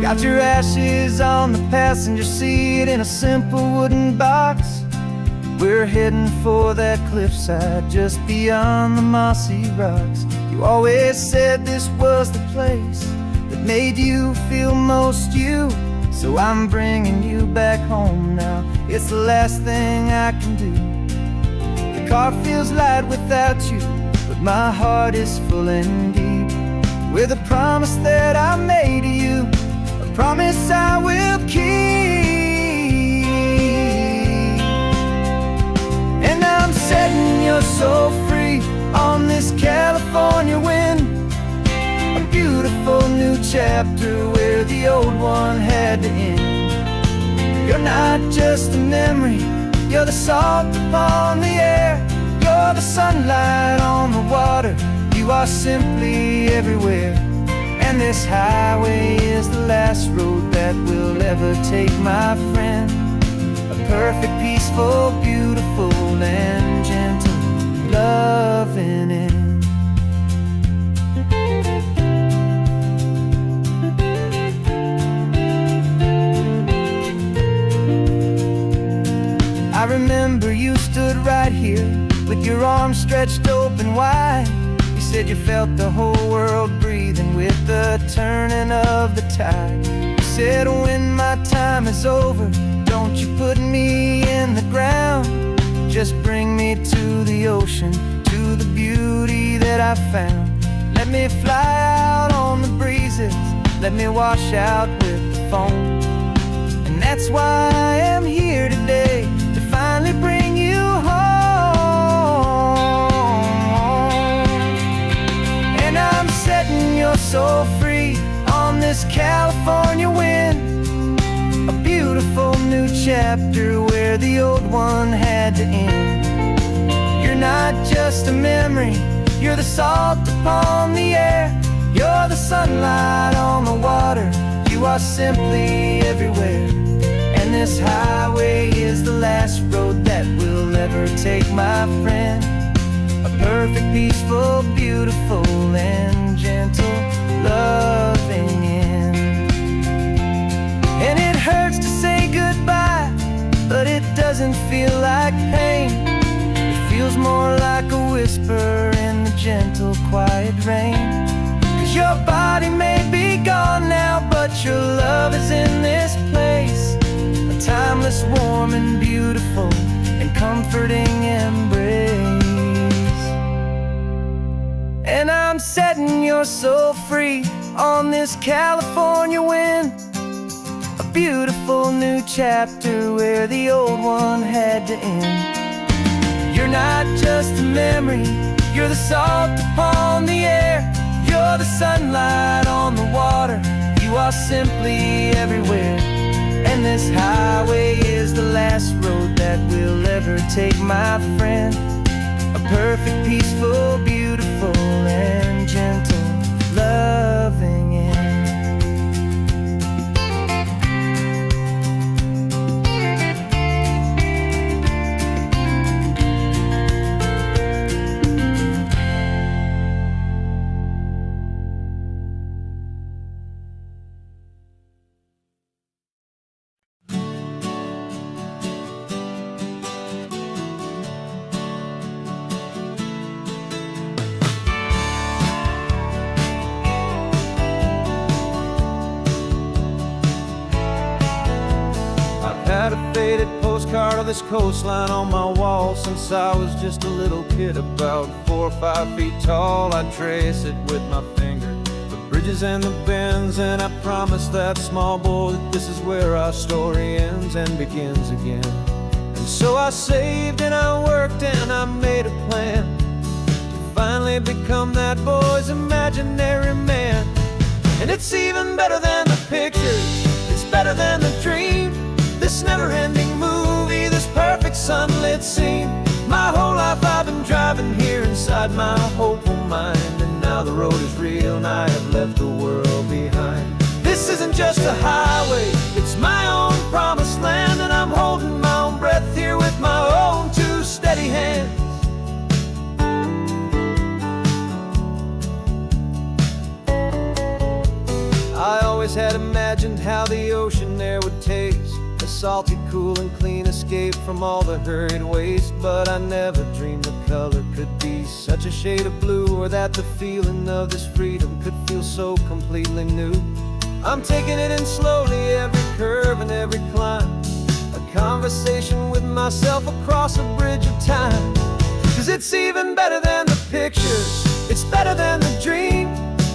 Got your ashes on the passenger seat in a simple wooden box. We're heading for that cliffside just beyond the mossy rocks. You always said this was the place that made you feel most you. So I'm bringing you back home now. It's the last thing I can do. The car feels light without you, but my heart is full and deep with a promise that I made to you, a promise I will keep. And I'm setting your soul free on this California wind, a beautiful new chapter where the old one had to end. You're not just a memory, you're the salt upon the air, you're the sunlight on the water, you are simply everywhere. And this highway is the last road that we'll ever take, my friend. A perfect, peaceful, beautiful, and gentle loving end. I remember you stood right here with your arms stretched open wide. You said you felt the whole world breathing with the turning of the tide. You said when my time is over, don't you put me in the ground, just bring me to the ocean, to the beauty that I found. Let me fly out on the breezes, let me wash out with the foam. And that's why I am here today, to finally bring you home. And I'm setting your soul free on this California wind, a beautiful new chapter where the old one had to end. You're not just a memory, you're the salt upon the air, you're the sunlight on the water, you are simply everywhere. And this highway is the last road that we'll ever take, my friend. A perfect, peaceful, beautiful, and gentle loving end. And it hurts to say goodbye, but it doesn't feel like pain. It feels more like a whisper in the gentle, quiet rain. 'Cause your body may be gone now, but your love is in this place, a timeless, warm, and beautiful, and comforting embrace. And I'm setting your soul free on this California wind, a beautiful new chapter where the old one had to end. You're not just a memory, you're the salt upon the air, you're the sunlight on the water, you are simply everywhere. And this highway is the last road that we'll ever take, my friend. A perfect, peaceful, beautiful, and gentle loving end. Had a faded postcard of this coastline on my wall since I was just a little kid, about 4 or 5 feet tall. I trace it with my finger, the bridges and the bends, and I promised that small boy that this is where our story ends and begins again. And so I saved and I worked and I made a plan to finally become that boy's imaginary man. And it's even better than the pictures, it's better than the dream, this never-ending movie, this perfect sunlit scene. My whole life I've been driving here inside my hopeful mind, and now the road is real and I have left the world behind. This isn't just a highway, it's my own promised land, and I'm holding my own breath here with my own two steady hands. I always had imagined imagined how the ocean air would taste, a salty, cool and clean escape from all the hurried waste. But I never dreamed the color could be such a shade of blue, or that the feeling of this freedom could feel so completely new. I'm taking it in slowly, every curve and every climb, a conversation with myself across a bridge of time. 'Cause it's even better than the pictures, it's better than the dream,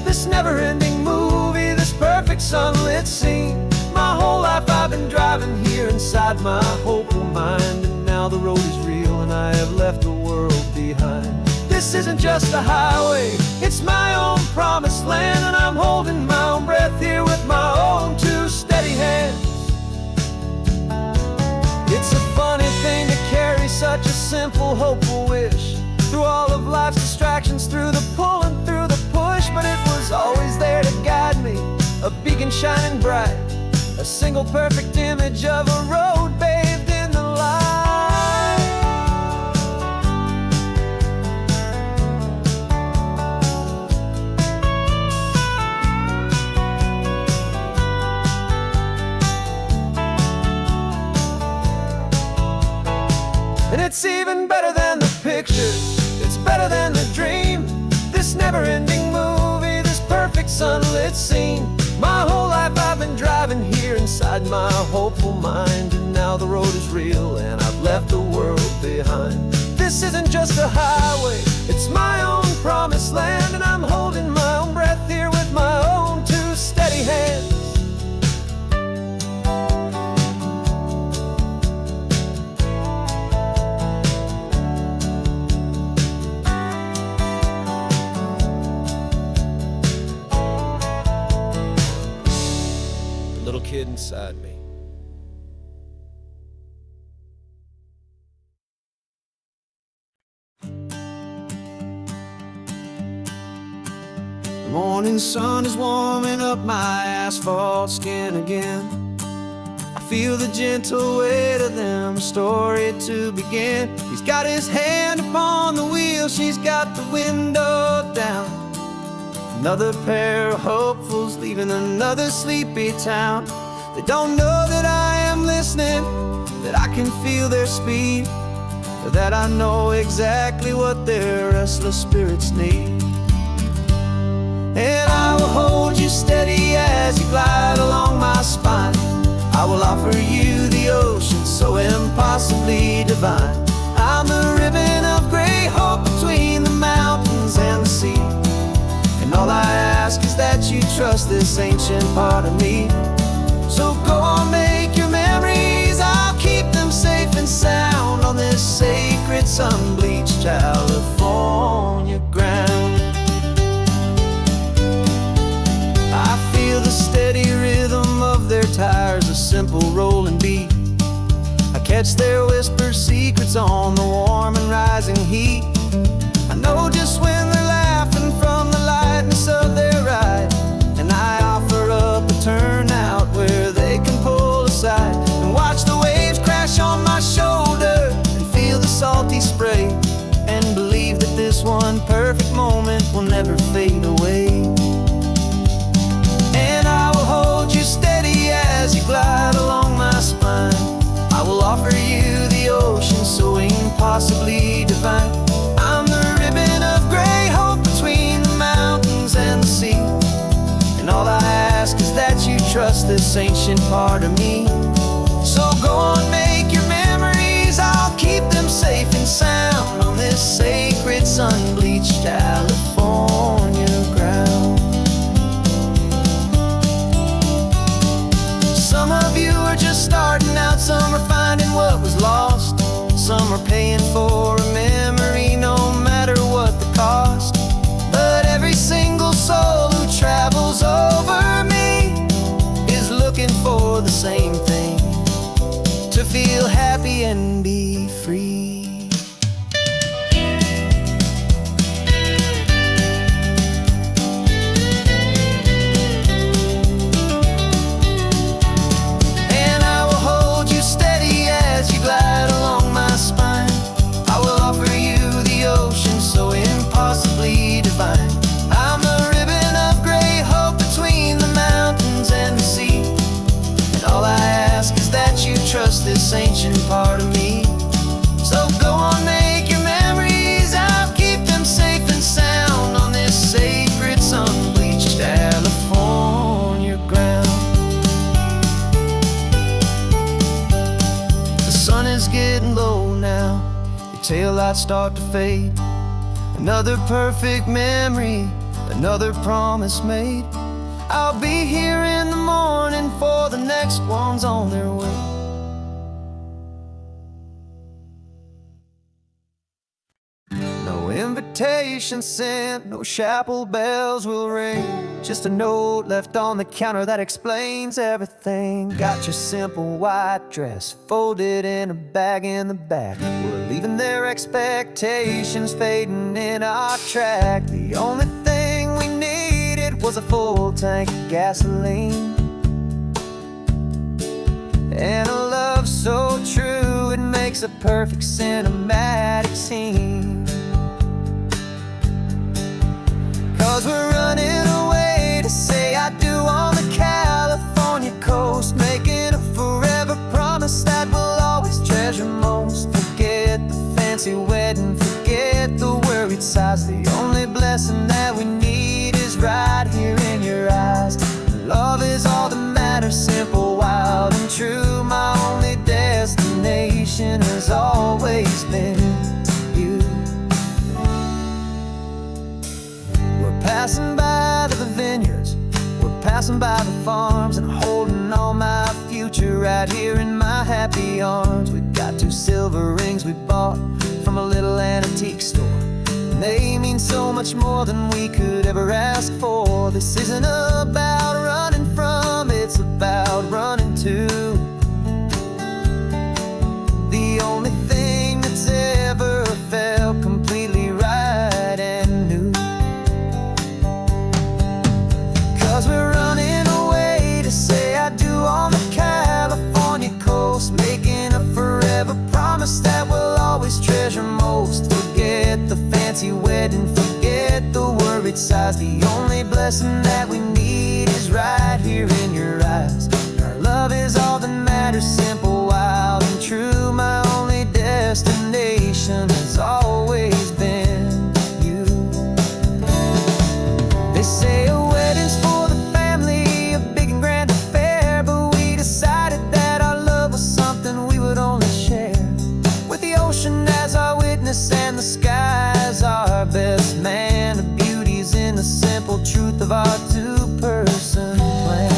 this never-ending movie, this perfect sunlit scene. My whole life I've been driving here inside my hopeful mind, and now the road is real and I have left the world behind. This isn't just a highway, it's my own promised land, and I'm holding my own breath here with my own two steady hands. It's a funny thing to carry such a simple, hopeful wish through all of life's distractions, through the pull and through the push. But it was always there to guide me, a beacon shining bright, a single perfect image of a road bathed in the light. And it's even better than the pictures, it's better than the dream, this never-ending movie, this perfect sunlit scene. My whole life I've been driving here inside my hopeful mind, and now the road is real and I've left the world behind. This isn't just a highway, it's my own promised land, and I'm holding my own breath here with my own two steady hands. Little kid inside me. The morning sun is warming up my asphalt skin again. I feel the gentle weight of them, a story to begin. He's got his hand upon the wheel, she's got the window down. Another pair of hopefuls leaving another sleepy town. They don't know that I am listening, that I can feel their speed, or that I know exactly what their restless spirits need. And I will hold you steady as you glide along my spine. I will offer you the ocean so impossibly divine. I'm the ribbon of gray hope between the mountains and the sea. And all I ask is that you trust this ancient part of me. So go on, make your memories, I'll keep them safe and sound on this sacred sun-bleached California ground. I feel the steady rhythm of their tires, a simple rolling beat. I catch their whispered secrets on the warm and rising heat. I know just when they're laughing from the lightness of their ride, and I offer up a turnout where they can pull aside and watch the waves crash on my shoulder and feel the salty spray, and believe that this one perfect moment will never fade away. And I will hold you steady as you glide along my spine. I will offer you the ocean so impossibly divine. I'm the ribbon of gray hope between the mountains and the sea. And all I ask is that you trust this ancient part of me. So go on, make your memories, I'll keep them safe and sound on this sacred sun-bleached California ground. Some of you are just starting out, some are finding what was lost, some are paying for a memory no matter what the cost. But every single soul who travels over me is looking for the same thing. this ancient part of me. So go on, make your memories. I'll keep them safe and sound on this sacred sun-bleached California ground. The sun is getting low now, your taillights start to fade. Another perfect memory, another promise made. I'll be here in the morning for the next ones on their way. No invitation sent, no chapel bells will ring. Just a note left on the counter that explains everything. Got your simple white dress folded in a bag in the back. We're leaving their expectations fading in our track. The only thing we needed was a full tank of gasoline, and a love so true it makes a perfect cinematic scene. 'Cause we're running away to say I do on the California coast, making a forever promise that we'll always treasure most. Forget the fancy wedding, forget the worried sighs. The only blessing that we need is right here in your eyes. Love is all that matters, simple, wild, and true. My only destination has always been you. We're passing by the vineyards, we're passing by the farms, and holding all my future right here in my happy arms. We've got 2 silver rings we bought from a little antique store, and they mean so much more than we could ever ask for. This isn't about running from, it's about running to the only thing that's ever felt completely right and new. 'Cause we're running away to say I do on the California coast, making a forever promise that we'll always treasure most. Forget the fancy wedding, forget the worried sighs. The only blessing that we need is right here in your eyes. Our love is all that matters, simple, wild, and true. My only destination has always been you. They say a wedding's for the family, a big and grand affair, but we decided that our love was something we would only share with the ocean as our witness and the sky as our best man. The beauty's in the simple truth of our 2-person plan.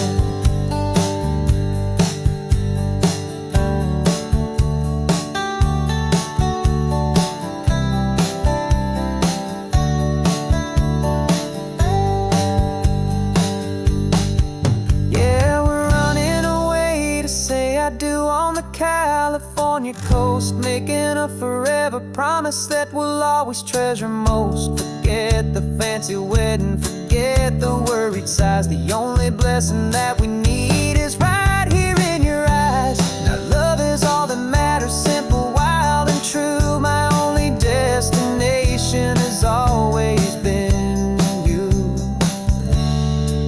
Yeah, we're running away to say I do on the California coast, making a forever promise that we'll always treasure most. Forget the fancy wedding, forget the worried sighs. The only blessing that we need is right here in your eyes. Now love is all that matters, simple, wild, and true. My only destination has always been you.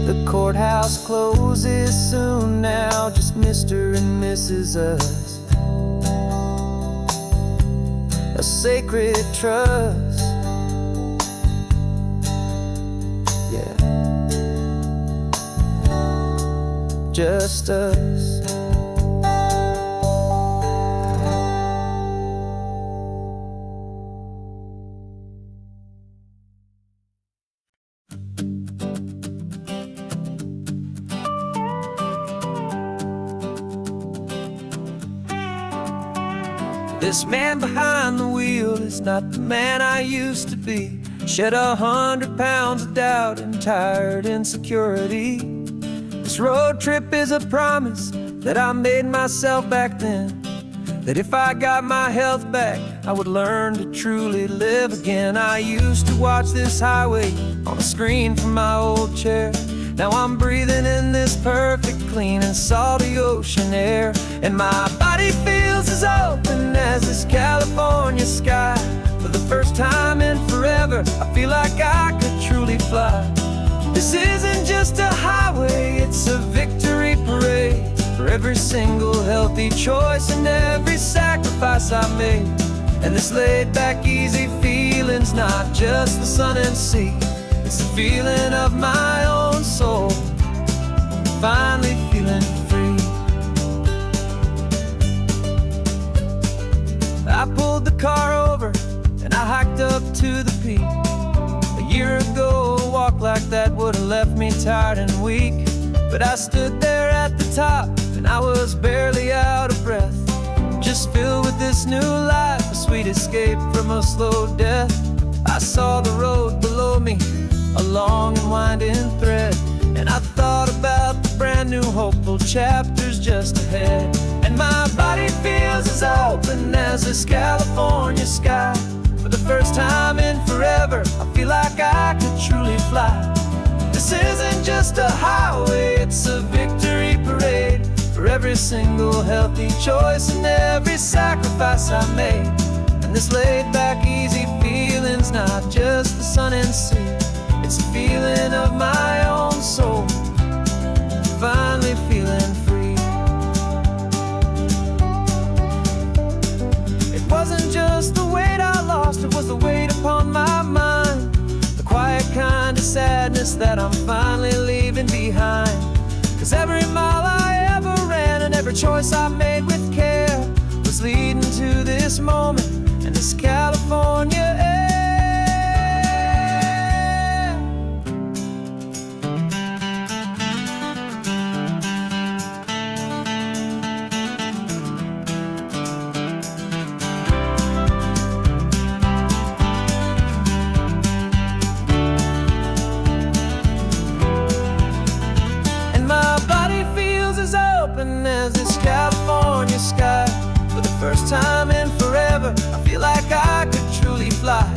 The courthouse closes soon now, just Mr. and Mrs. Us. A sacred trust, yeah, just us. This man behind the wheel is not the man I used to be. Shed 100 pounds of doubt and tired insecurity. This road trip is a promise that I made myself back then, that if I got my health back, I would learn to truly live again. I used to watch this highway on a screen from my old chair. Now I'm breathing in this perfect, clean and salty ocean air, and my body feels as open as this California sky. For the first time in forever, I feel like I could truly fly. This isn't just a highway, it's a victory parade for for every single healthy choice and every sacrifice I made. And this laid back easy feeling's not just the sun and sea, it's the feeling of my own soul, finally feeling free. I pulled the car over and I hiked up to the peak. A year ago, a walk like that would have left me tired and weak. But I stood there at the top and I was barely out of breath, just filled with this new life, a sweet escape from a slow death. I saw the road below me, a long and winding thread, and I thought about the brand new hopeful chapters just ahead. And my body feels as open as this California sky. For the first time in forever, I feel like I could truly fly. This isn't just a highway, it's a victory parade for every single healthy choice and every sacrifice I made. And this laid back easy feeling's not just the sun and sea, it's a feeling of my own soul, finally feeling free. It wasn't just the weight I lost, it was the weight upon my mind, the quiet kind of sadness that I'm finally leaving behind. 'Cause every mile I ever ran and every choice I made with care was leading to this moment and this California air. As this California sky, for the first time in forever, I feel like I could truly fly.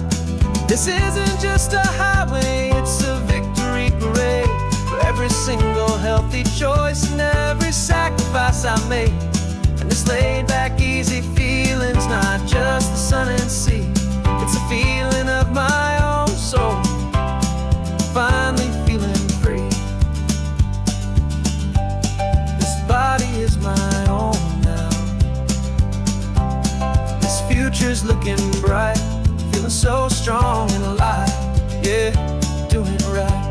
This isn't just a highway, it's a victory parade for every single healthy choice and every sacrifice I made. And this laid back easy feeling's not just the sun and sea, it's a feeling of my own soul, finally feeling free. Body is my own now. This future's looking bright, feeling so strong and alive. Yeah, doing it right.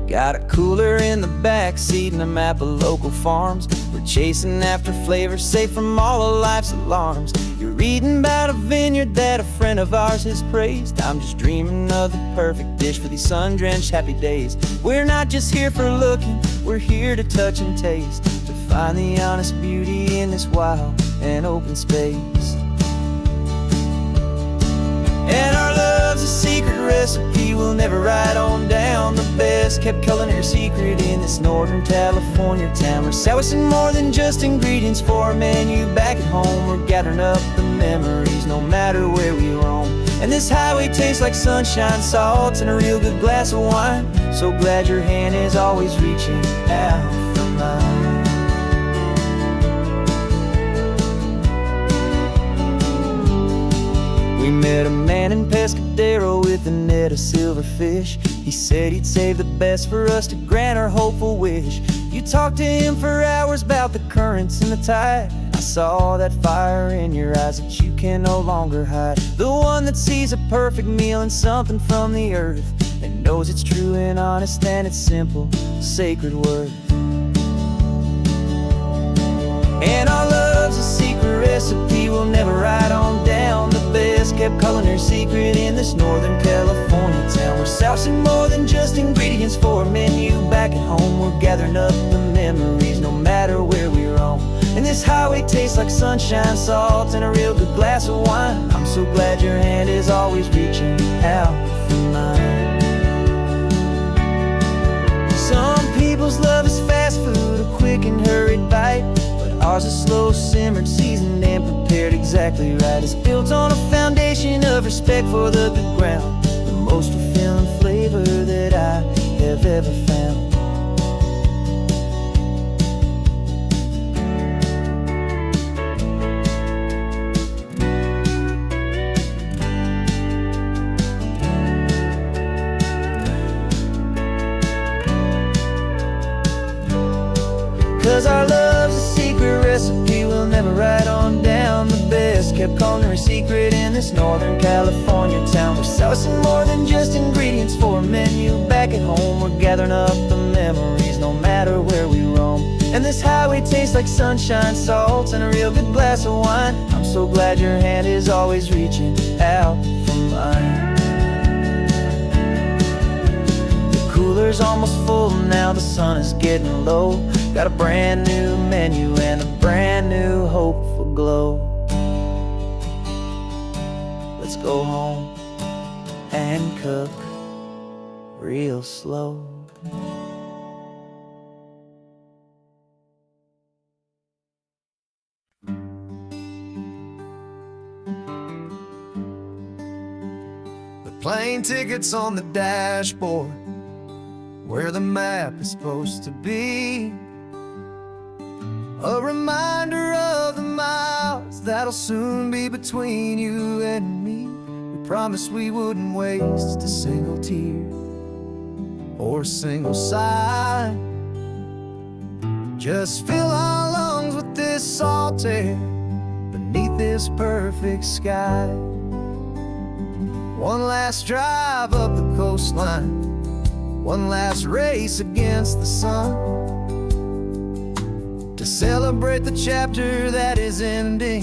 Got a cooler in the back seat and a map of local farms. We're chasing after flavors safe from all of life's alarms. You're reading about a vineyard that a friend of ours has praised. I'm just dreaming of the perfect dish for these sun-drenched happy days. We're not just here for looking, we're here to touch and taste, to find the honest beauty in this wild and open space. And our love's a secret recipe we'll never write on down. The best kept culinary secret in this Northern California town. We're salvaging more than just ingredients for a menu back at home. We're gathering up the memories no matter where we roam. And this highway tastes like sunshine, salt, and a real good glass of wine. So glad your hand is always reaching out for mine. We met a man in Pescadero with a net of silverfish. He said he'd save the best for us to grant our hopeful wish. You talked to him for hours about the currents and the tide. I saw that fire in your eyes that you can no longer hide. The one that sees a perfect meal and something from the earth, and knows it's true and honest and it's simple, sacred worth. And our love's a secret recipe we'll never write on down. The best kept culinary secret in this Northern California town. We're sourcing more than just ingredients for a menu back at home. We're gathering up the memories no matter where we roam. And this highway tastes like sunshine, salt, and a real good glass of wine. I'm so glad your hand is always reaching out for mine. Some people's love is fast food, a quick and hurried bite, but ours Ours is slow simmered, seasoned and prepared exactly right. It's built on a foundation of respect for the good ground, the most fulfilling flavor that I have ever found. Cause our love's a secret recipe we'll never write on down. The best kept culinary secret in this Northern California town. We're sourcing more than just ingredients for a menu. Back at home we're gathering up the memories no matter where we roam. And this highway tastes like sunshine, salts, and a real good glass of wine. I'm so glad your hand is always reaching out for mine. The cooler's almost full now, the sun is getting low. Got a brand new menu and a brand new hopeful glow. Let's go home and cook real slow. The plane ticket's on the dashboard, where the map is supposed to be. A reminder of the miles that'll soon be between you and me. We promised we wouldn't waste a single tear or a single sigh. Just fill our lungs with this salt air beneath this perfect sky. One last drive up the coastline, one last race against the sun, to celebrate the chapter that is ending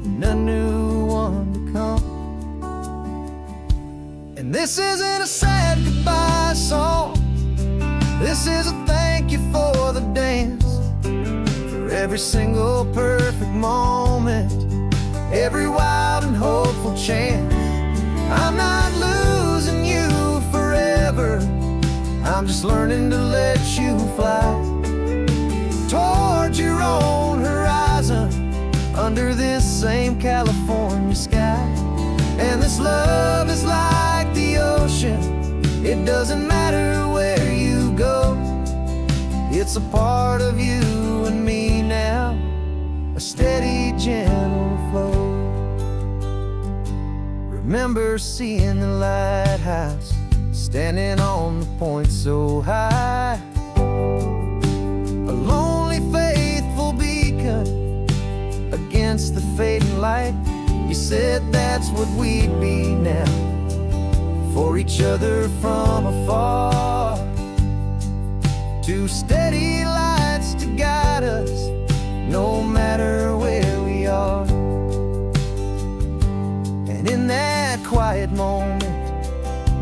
and a new one to come. And this isn't a sad goodbye song, this is a thank you for the dance, for every single perfect moment, every wild and hopeful chance. I'm not losing you forever, I'm just learning to let you fly towards your own horizon, under this same California sky. And this love is like the ocean, it doesn't matter where you go. It's a part of you and me now, a steady, gentle flow. Remember seeing the lighthouse, standing on the point so high, a lonely, faithful beacon against the fading light. You said that's what we'd be now, for each other from afar. Two steady lights to guide us, no matter where we are. And in that quiet moment,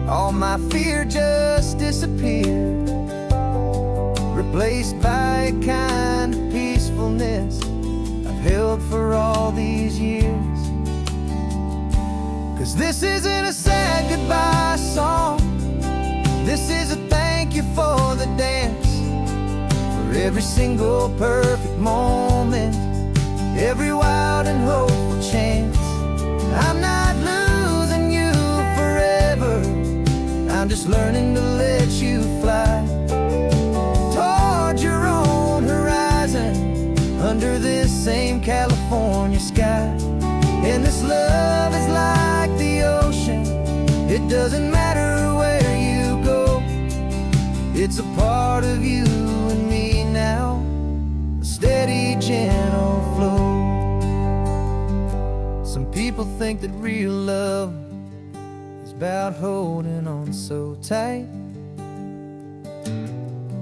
all my fear just disappeared, replaced by a kind of peacefulness I've held for all these years. Cause this isn't a sad goodbye song, this is a thank you for the dance, for every single perfect moment, every wild and hopeful chance. I'm not losing you forever, I'm just learning to let you fly towards your own horizon, under this same California sky. And this love is like the ocean, it doesn't matter where you go. It's a part of you and me now, a steady, gentle flow. Some people think that real love is about holding on so tight.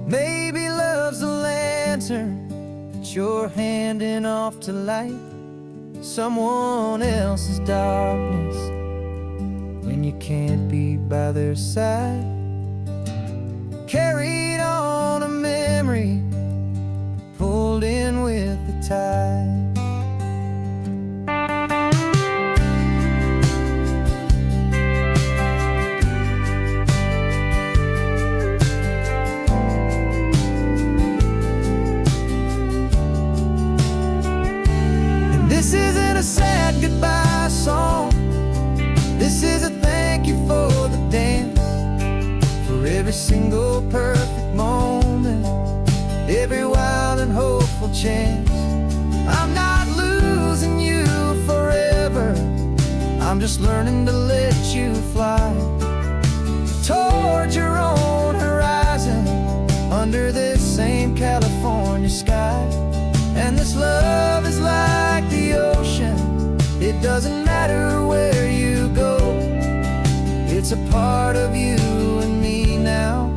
Maybe love's a lantern that you're handing off to light someone else's darkness when you can't be by their side. Carried on a memory, pulled in with the tide. every single perfect moment, every wild and hopeful chance. I'm not losing you forever, I'm just learning to let you fly toward your own horizon, under this same California sky. And this love is like the ocean, it doesn't matter where you go, it's a part of you and me now,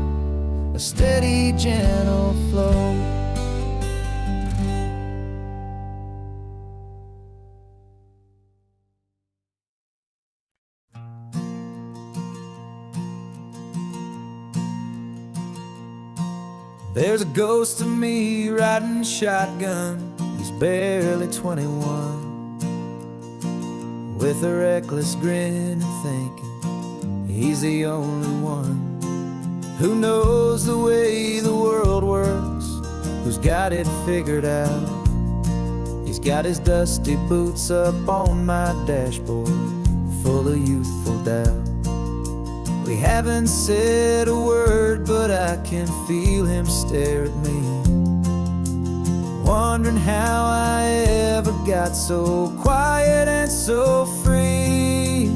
a steady, gentle flow. There's a ghost of me riding shotgun, he's barely 21, with a reckless grin and thinking he's the only one who knows the way the world works, who's got it figured out. He's got his dusty boots up on my dashboard, full of youthful doubt. We haven't said a word, but I can feel him stare at me, wondering how I ever got so quiet and so free.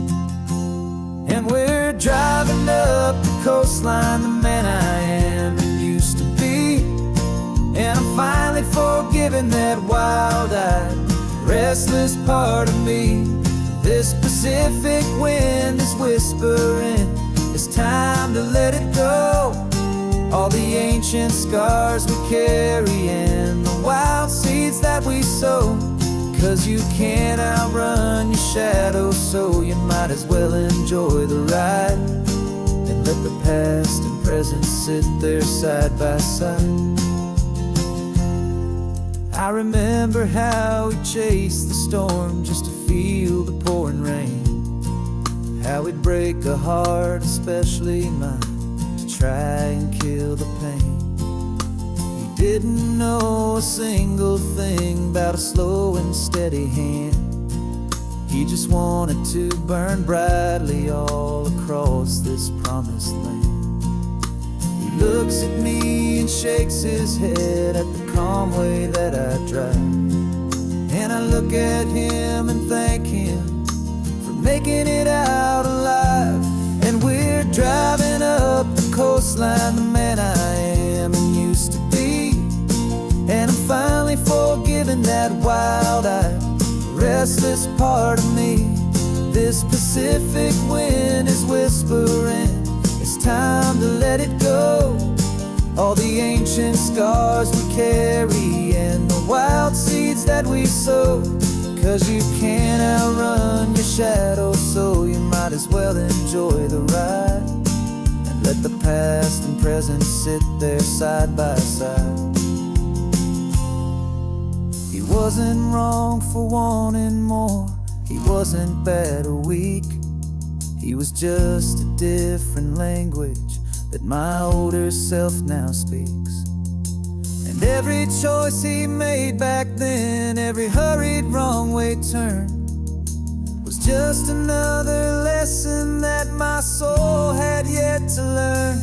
And we're driving up the coastline, the man I am and used to be, and I'm finally forgiving that wild-eyed, restless part of me. This Pacific wind is whispering, it's time to let it go. All the ancient scars we carry and the wild seeds that we sow. 'Cause you can't outrun your shadow, so you might as well enjoy the ride, and let the past and present sit there side by side. I remember how we chased the storm just to feel the pouring rain, how we'd break a heart, especially mine, to try and kill the pain. He didn't know a single thing about a slow and steady hand. He just wanted to burn brightly all across this promised land. He looks at me and shakes his head at the calm way that I drive, and I look at him and thank him for making it out alive. And we're driving up the coastline, the man I am and used to be, and I'm finally forgiving that wild-eyed, restless part of me. This Pacific wind is whispering, it's time to let it go. All the ancient scars we carry and the wild seeds that we sow. 'Cause you can't outrun your shadow, so you might as well enjoy the ride, and let the past and present sit there side by side. He wasn't wrong for wanting more, he wasn't bad or weak. He was just a different language that my older self now speaks. And every choice he made back then, every hurried wrong way turn, was just another lesson that my soul had yet to learn.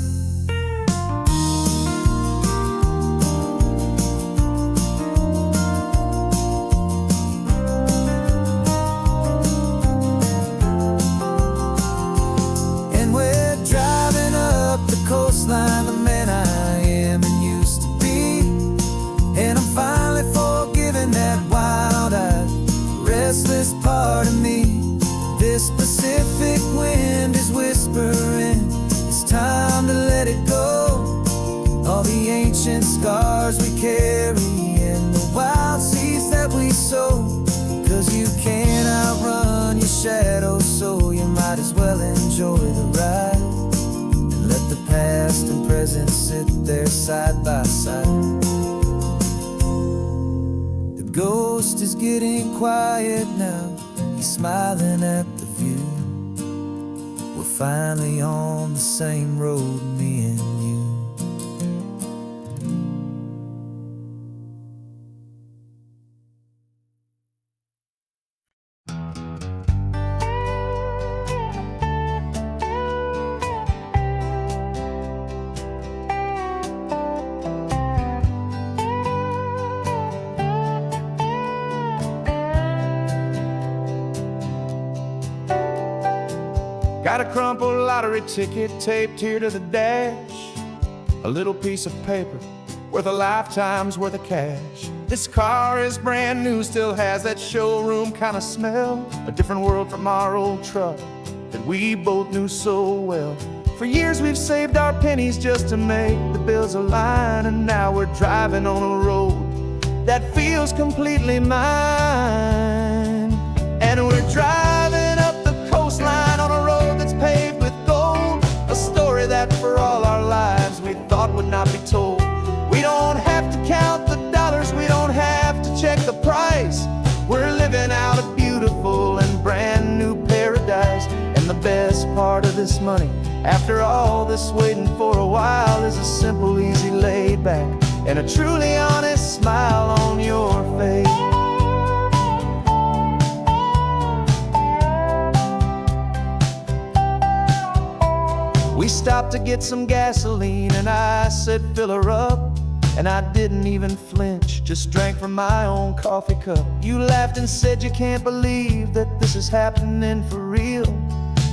And we're driving up the coastline, the man I am and used to be, and I'm finally forgiving that wild-eyed, restless part of me. This Pacific wind is whispering, it's time to let it go. All the ancient scars we carry and the wild seeds that we sow. 'Cause you can't outrun your shadow, so you might as well enjoy the ride, and let the past and present sit there side by side. The ghost is getting quiet now, he's smiling at the view. We're finally on the same road, me and you. Got a crumpled lottery ticket taped here to the dash, a little piece of paper worth a lifetime's worth of cash. This car is brand new, still has that showroom kind of smell, a different world from our old truck that we both knew so well. For years we've saved our pennies just to make the bills align, and now we're driving on a road that feels completely mine. And we're driving up the coastline on a road that's paved with gold, a story that for all our lives we thought would not be told. We don't have to count the dollars, we don't have to check the price. We're living out a beautiful and brand new paradise. And the best part of this money, after all this waiting for a while, is a simple, easy, laid back, and a truly honest smile on your face. We stopped to get some gasoline, and I said, fill her up. And I didn't even flinch, just drank from my own coffee cup. You laughed and said you can't believe that this is happening for real.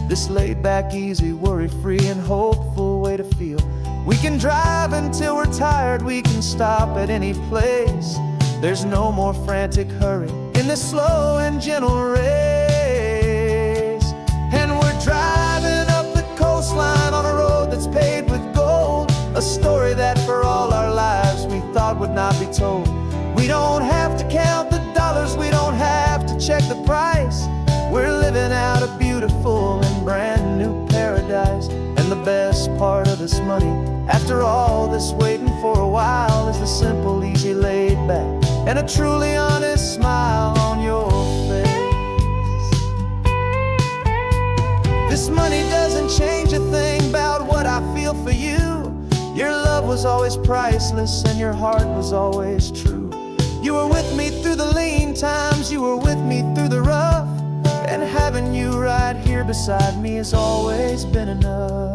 This laid back, easy, worry-free and hopeful way to feel. We can drive until we're tired, we can stop at any place. There's no more frantic hurry in this slow and gentle race. And we're driving up the coastline on a road that's paved with gold, a story that for all our lives we thought would not be told. We don't have to count the dollars, we don't have to check the price. We're living out a beautiful and brand new paradise. And the best part of this money, after all this waiting for a while, is the simple, easy, laid back, and a truly honest smile on your face. This money doesn't change a thing about what I feel for you. Your love was always priceless and your heart was always true. You were with me through the lean times, you were with me through the rough, and having you right here beside me has always been enough.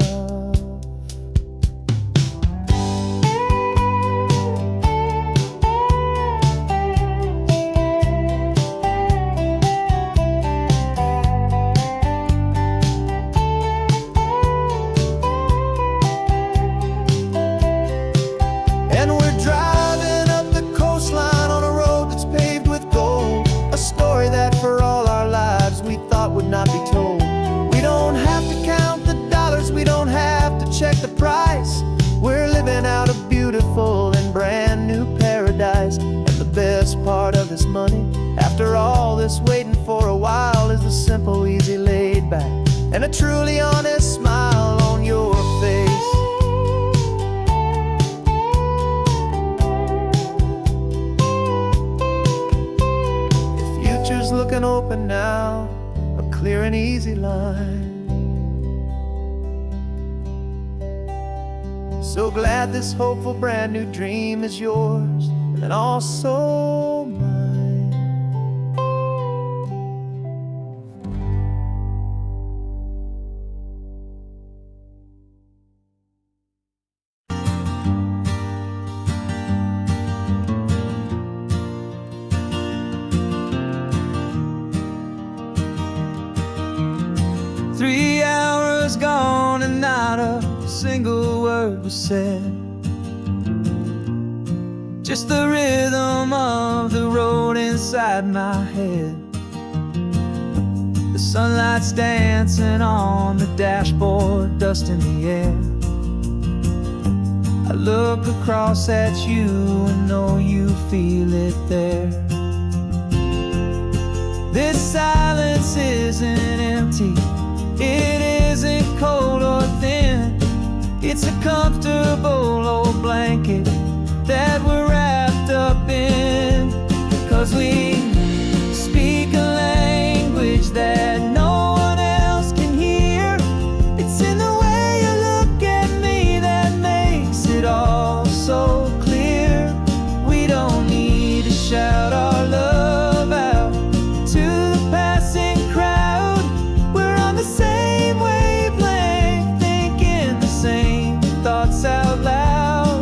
'cause the best part of this money, after all this waiting for a while, is the simple, easy, laid back, and a truly honest smile on your face. The future's looking open now, a clear and easy line. So glad this hopeful brand new dream is yours and also mine. Three hours gone and not a single word was said. Just the rhythm of the road inside my head. The sunlight's dancing on the dashboard, dust in the air. I look across at you and know you feel it there. This silence isn't empty, it isn't cold or thin. It's a comfortable old blanket that we're wrapped up in, 'cause we speak a language that no one else can hear. It's in the way you look at me that makes it all so clear. We don't need to shout our love out to the passing crowd. We're on the same wavelength, thinking the same thoughts out loud.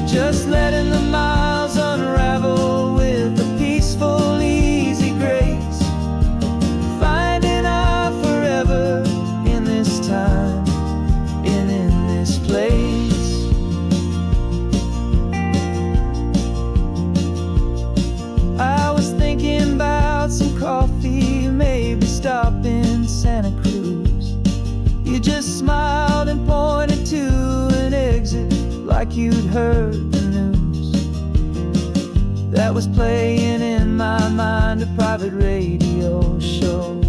Just letting the miles unravel with a peaceful smiled and pointed to an exit like you'd heard the news. That was playing in my mind, a private radio show.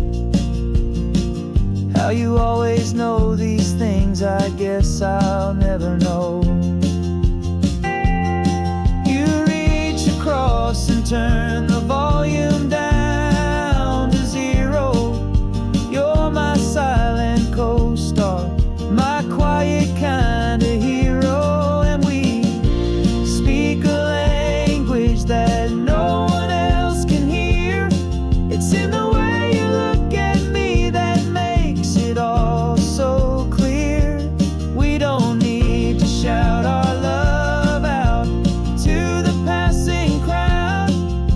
How you always know these things, I guess I'll never know. You reach across and turn the volume down to zero. You're my silent co-star, my quiet kind of hero. And we speak a language that no one else can hear. It's in the way you look at me that makes it all so clear. We don't need to shout our love out to the passing crowd.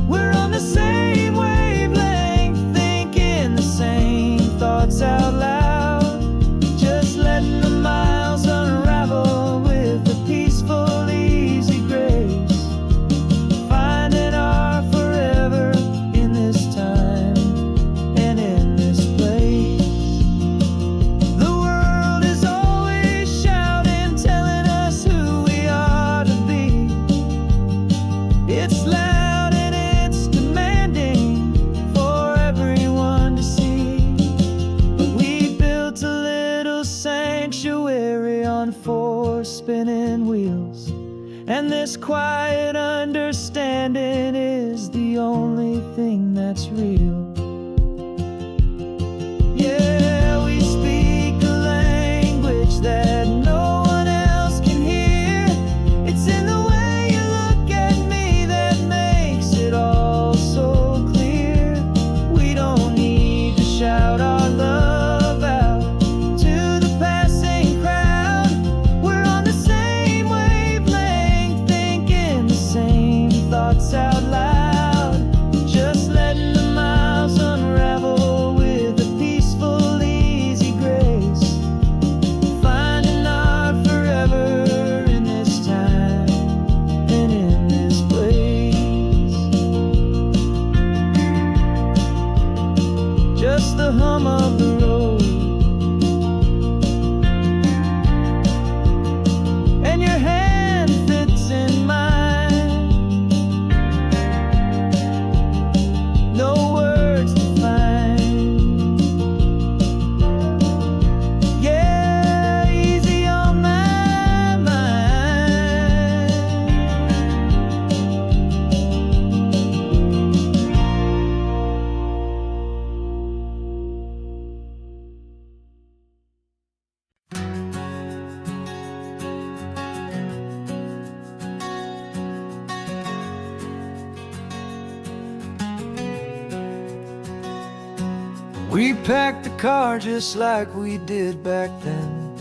We're on the same wavelength, thinking the same thoughts out loud. Just letting the miles unravel with a peaceful, easy grace. Finding our forever in this time and in this place. The world is always shouting, telling us who we are to be. It's loud and it's demanding for everyone to see. But we built a little sanctuary on four spinning wheels, and this quiet understanding is the only thing that's real. Yeah, we speak a language that no one else can hear. It's in the way you look at me that makes it all so clear. We don't need to shout our love out to the passing crowd. We're on the same wavelength, thinking the same thoughts out loud. Just letting the miles unravel with a peaceful, easy grace. Finding our forever in this time and in this place. Just the hum of the road and your hand fits in mine. No words to find. Yeah, easy on my mind. We packed the car just like we did back then.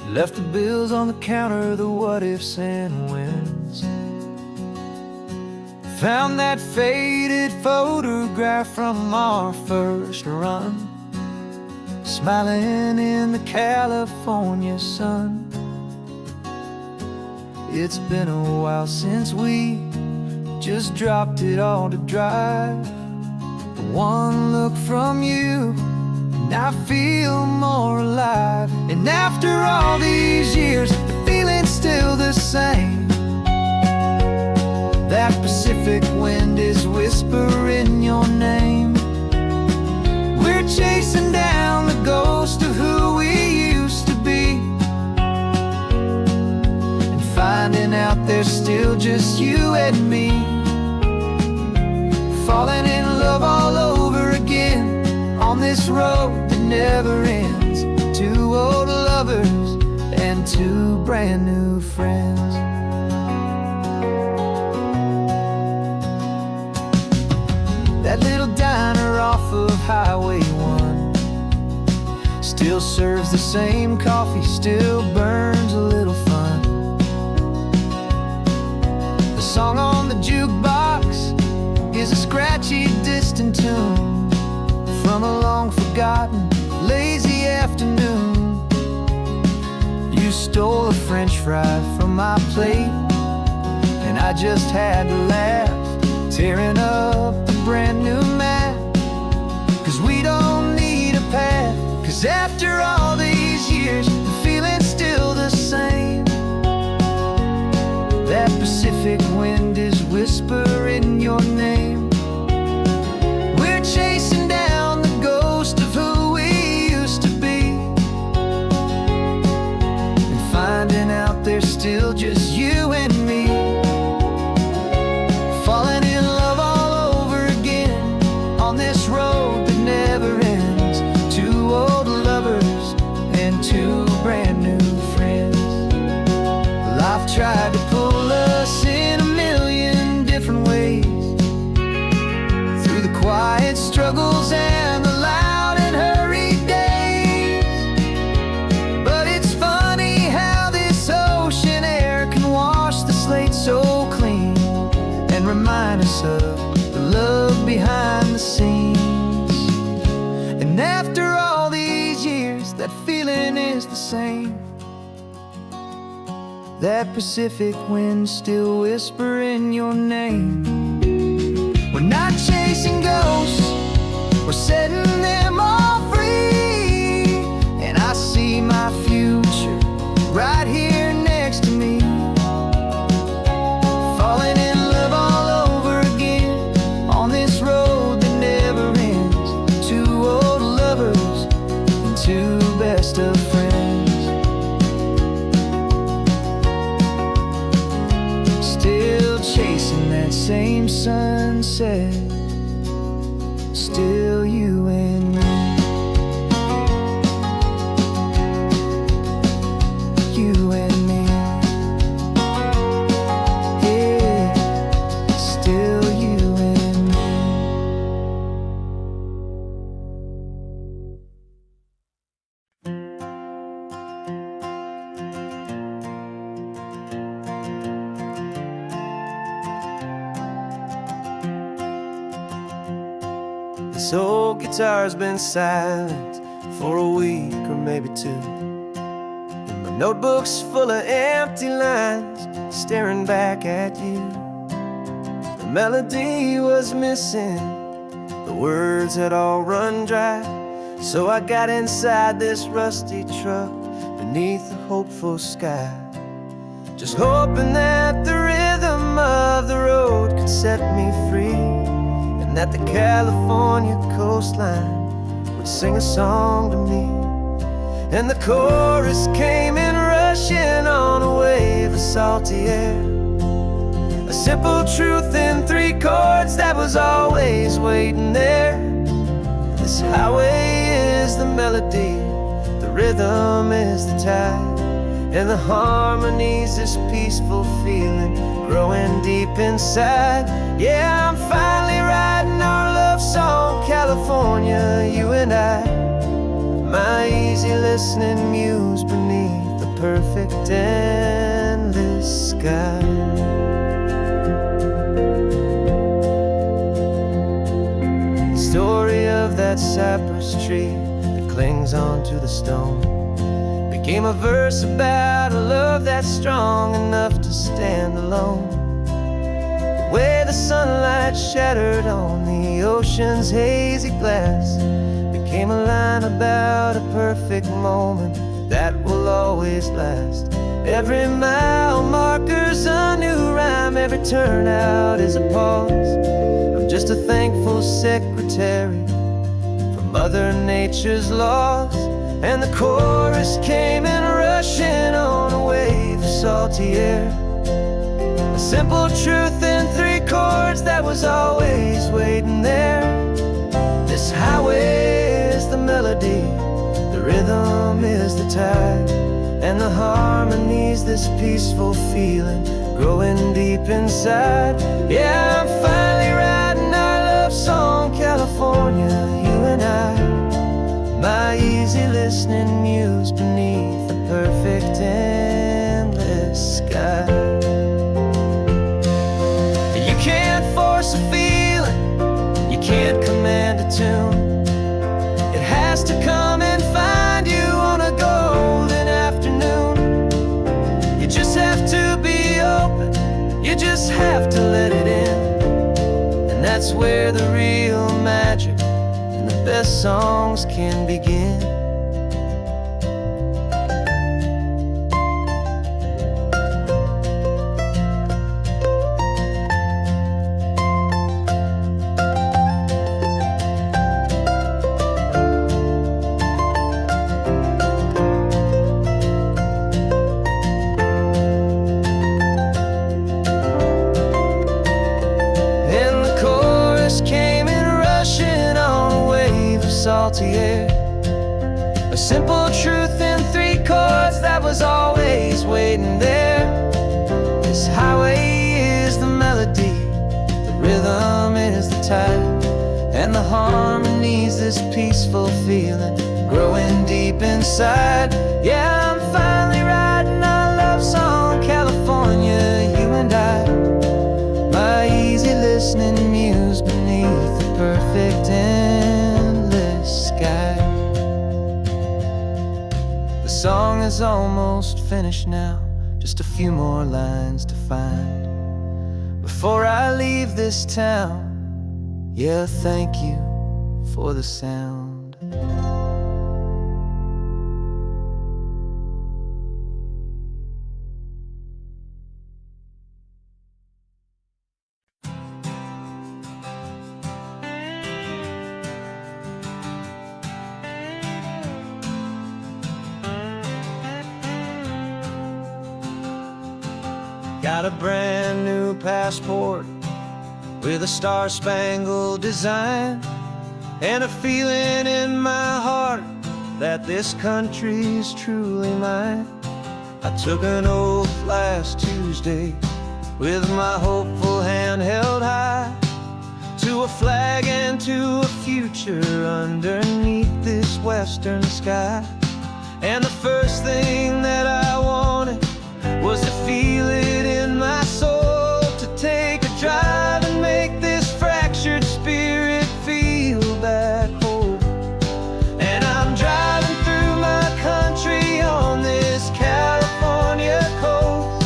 Left the bills on the counter, the what ifs and whens. Found that faded photograph from our first run, smiling in the California sun. It's been a while since we just dropped it all to drive. One look from you and I feel more alive. And after all these years, the feeling's still the same. That Pacific wind is whispering your name. We're chasing down the ghost of who we used to be, and finding out there's still just you and me. Falling in love all over again on this road that never ends. Two old lovers and two brand new friends. That little diner off of Highway 1 still serves the same coffee, still burns a little fun. The song on the jukebox is a scratchy, distant tune from a long-forgotten, lazy afternoon. You stole a French fry from my plate, and I just had to laugh, tearing up the brand new map. 'Cause we don't need a path, 'Cause after all these years, the feeling's still the same. That Pacific wind is whispering your name. We're chasing down the ghost of who we used to be, and finding out there's still just you and me. Falling in love all over again on this road that never ends. Two old lovers and two brand new friends. Life tried to pull us in a million different ways, through the quiet struggles and the loud and hurried days. But it's funny how this ocean air can wash the slate so clean, and remind us of the love behind the scenes. And after all these years, that feeling is the same. That Pacific wind still whispering your name. We're not chasing ghosts, we're setting them all free. And I see my future right here next to me. Falling in love all over again on this road that never ends. Two old lovers and two best of friends. Still chasing that same sunset, still you and me. You and me. Yeah, still you and me. This old guitar's been silent for a week or maybe two, and my notebook's full of empty lines staring back at you. The melody was missing, the words had all run dry. So I got inside this rusty truck beneath a hopeful sky, just hoping that the rhythm of the road could set me free, and that the California coastline would sing a song to me. And the chorus came in rushing on a wave of salty air, a simple truth in three chords that was always waiting there. This highway is the melody, the rhythm is the tide, and the harmony's this peaceful feeling growing deep inside. Yeah, I'm finally writing our love song, California, you and I. My easy listening muse beneath the perfect endless sky. The story of that cypress tree that clings onto the stone became a verse about a love that's strong enough to stand alone. The way the sunlight shattered on the ocean's hazy glass became a line about a perfect moment that will always last. Every mile marker's a new rhyme, every turnout is a pause. I'm just a thankful secretary for Mother Nature's laws. And the chorus came in rushing on a wave of salty air, a simple truth in three chords that was always waiting there. This highway is the melody, the rhythm is the tide, and the harmony's this peaceful feeling growing deep inside. Yeah, I'm finally writing our love song, California, you and I. My easy listening muse beneath the perfect endless sky. You can't force a feeling, you can't command a tune. It has to come and find you on a golden afternoon. You just have to be open, you just have to let it in. And that's where the real magic, the best songs can begin. salty air. A simple truth in 3 chords that was always waiting there. This highway is the melody, the rhythm is the tide, and the harmony's this peaceful feeling growing deep inside. Yeah, I'm finally writing our love song, California, you and I. My easy listening muse beneath the perfect endless sky. The song is almost finished now, just a few more lines to find before I leave this town. Yeah, thank you for the sound. Got a brand new passport with a star-spangled design, and a feeling in my heart that this country's truly mine. I took an oath last Tuesday with my hopeful hand held high, to a flag and to a future underneath this western sky. And the first thing that I wanted was to feel it in my soul, to take a drive and make this fractured spirit feel back home. And I'm driving through my country on this California coast,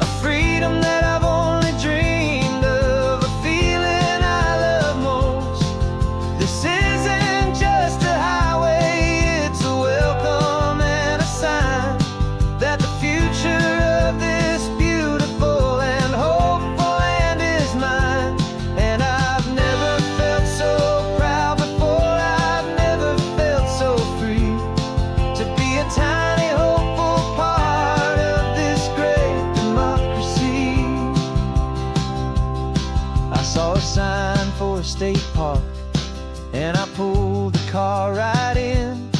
a freedom that I've only dreamed of, a feeling I love most. This isn't just a highway, it's a welcome and a sign that the future of this beautiful and hopeful land is mine. And I've never felt so proud before, I've never felt so free, to be a tiny hopeful part of this great democracy. I saw a sign for a state park, and I pulled the car right in,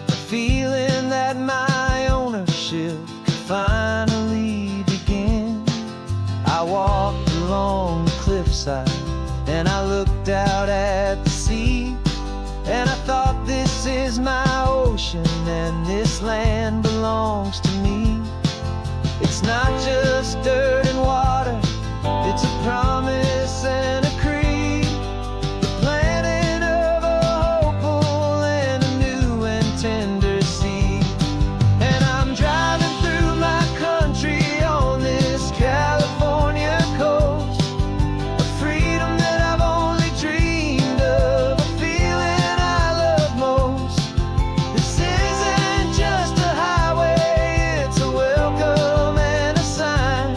a feeling that my ownership could finally begin. I walked along the cliffside and I looked out at the sea, and I thought, this is my ocean and this land belongs to me. It's not just dirt and water, it's a promise and a creed, the planting of a hopeful and a new and tender seed. And I'm driving through my country on this California coast, a freedom that I've only dreamed of, a feeling I love most. This isn't just a highway, it's a welcome and a sign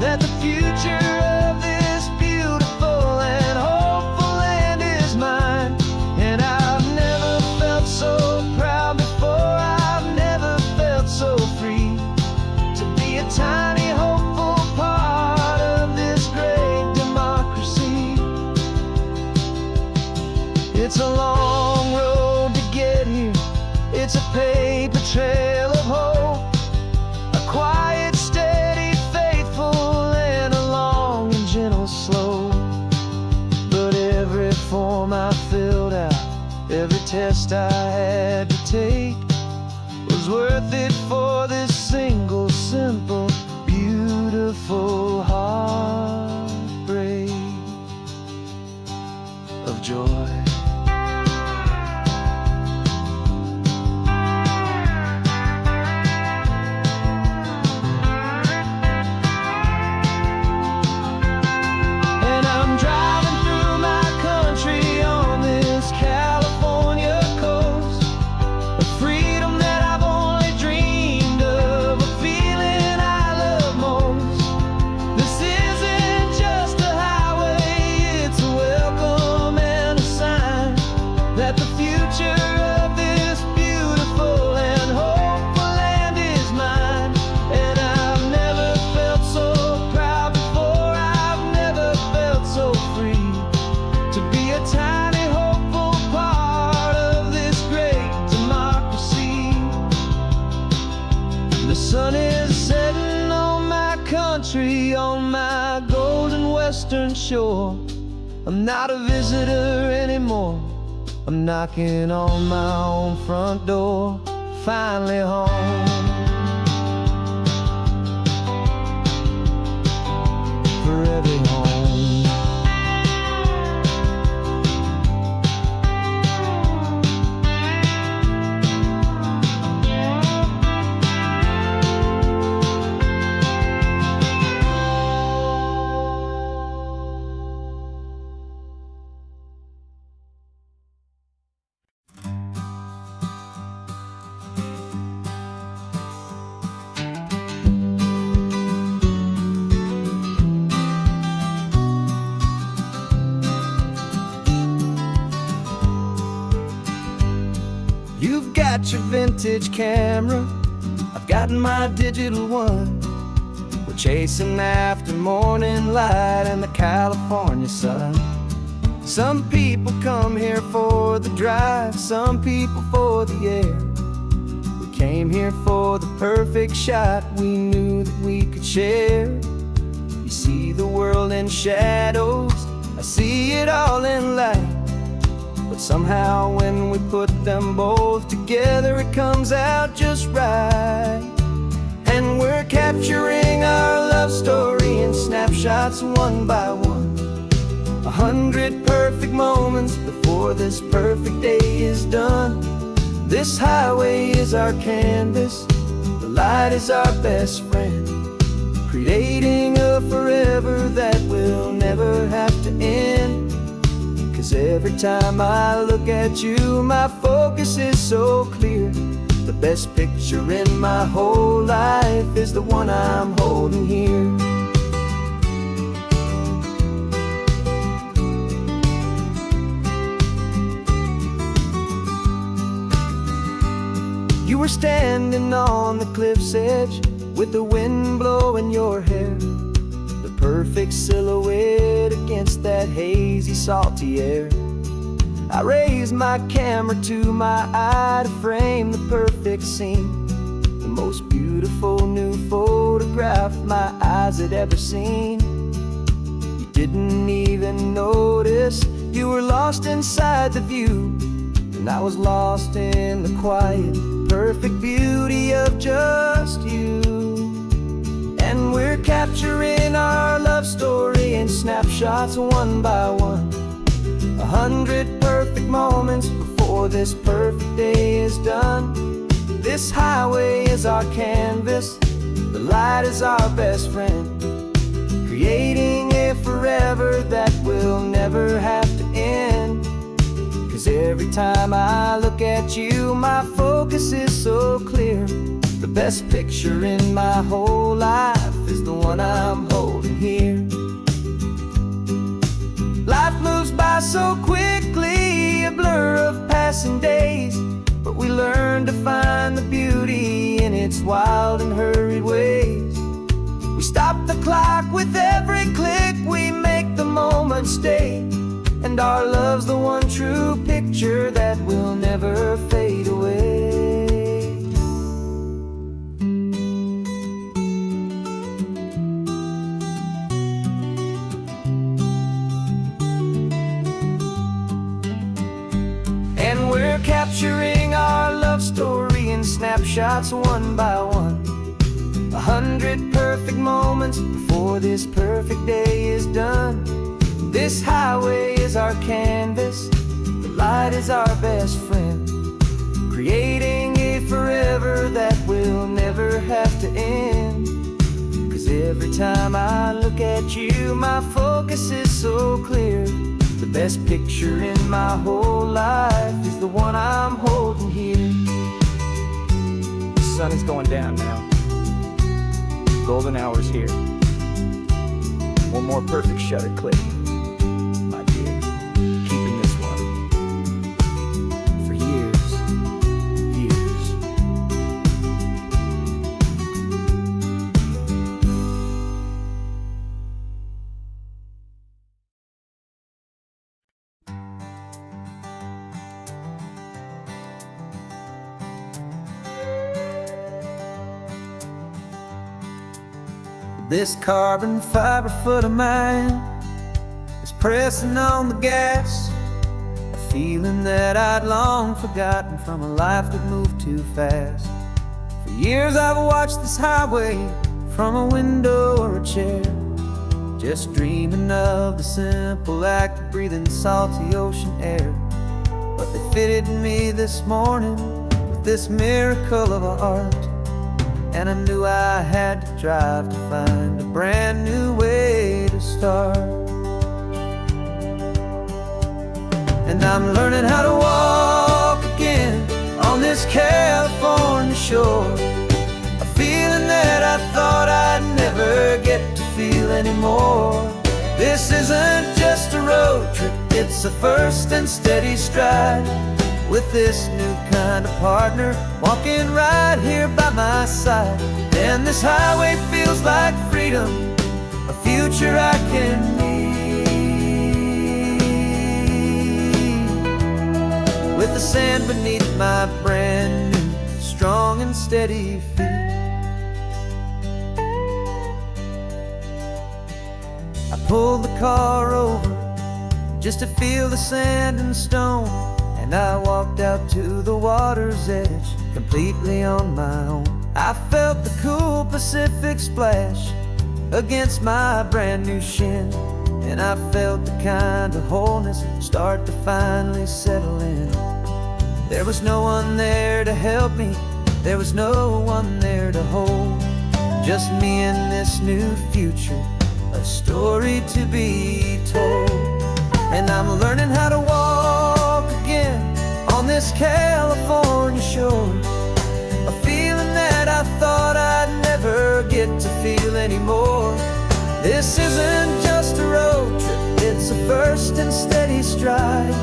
that the future of this beautiful and hopeful land is mine. And I've never felt so proud before, I've never felt so free, to be a tiny hopeful part of this great democracy. It's a long road to get here, it's a paper trail of hope, a quiet, steady, faithful, and a long and gentle slope. But every form I filled out, every test I had to take, was worth it for this single, simple, beautiful heartbreak of joy. And I'm driving through my country on this California coast, a freedom that I've only dreamed The sun is setting on my country, on my golden western shore. I'm not a visitor anymore. I'm knocking on my own front door. Finally home. Forever home. You've got your vintage camera, I've got my digital one. We're chasing after morning light and the California sun. Some people come here for the drive, some people for the air. We came here for the perfect shot we knew that we could share. You see the world in shadows, I see it all in light. But somehow when we put them both together, it comes out just right. And we're capturing our love story in snapshots one by one. 100 perfect moments before this perfect day is done. This highway is our canvas, the light is our best friend, creating a forever that will never have to end. 'Cause every time I look at you, my focus is so clear. The best picture in my whole life is the one I'm holding here. You were standing on the cliff's edge with the wind blowing your hair, the perfect silhouette against that hazy, salty air. I raised my camera to my eye to frame the perfect scene, the most beautiful new photograph my eyes had ever seen. You didn't even notice you were lost inside the view, and I was lost in the quiet, perfect beauty of just you. And we're capturing our love story in snapshots one by one. 100 perfect moments before this perfect day is done. This highway is our canvas, the light is our best friend, creating a forever that will never have to end. 'Cause every time I look at you, my focus is so clear. The best picture in my whole life is the one I'm holding here. Life moves by so quickly, a blur of passing days, but we learn to find the beauty in its wild and hurried ways. We stop the clock with every click, we make the moment stay, and our love's the one true picture that will never fade away. And we're capturing our love story in snapshots one by one. 100 perfect moments before this perfect day is done. This highway is our canvas, the light is our best friend, creating a forever that will never have to end. 'Cause every time I look at you, my focus is so clear. The best picture in my whole life is the one I'm holding here. The sun is going down now. Golden hour's here. One more perfect shutter click, my dear. Keeping this one for years, years. This carbon fiber foot of mine is pressing on the gas, a feeling that I'd long forgotten from a life that moved too fast. For years I've watched this highway from a window or a chair, just dreaming of the simple act of breathing salty ocean air. But they fitted me this morning with this miracle of art, and I knew I had to drive to find a brand new way to start. And I'm learning how to walk again on this California shore, a feeling that I thought I'd never get to feel anymore. This isn't just a road trip, it's a first and steady stride, with this new kind of partner walking right here by my side. And this highway feels like freedom, a future I can need, with the sand beneath my brand new strong and steady feet. I pulled the car over just to feel the sand and stone, and I walked out to the water's edge completely on my own. I felt the cool Pacific splash against my brand new shin, and I felt the kind of wholeness start to finally settle in. There was no one there to help me, there was no one there to hold, just me and this new future, a story to be told. And I'm learning how to walk again on this California shore, a feeling that I thought I'd never get to feel anymore. This isn't just a road trip, it's a first and steady stride,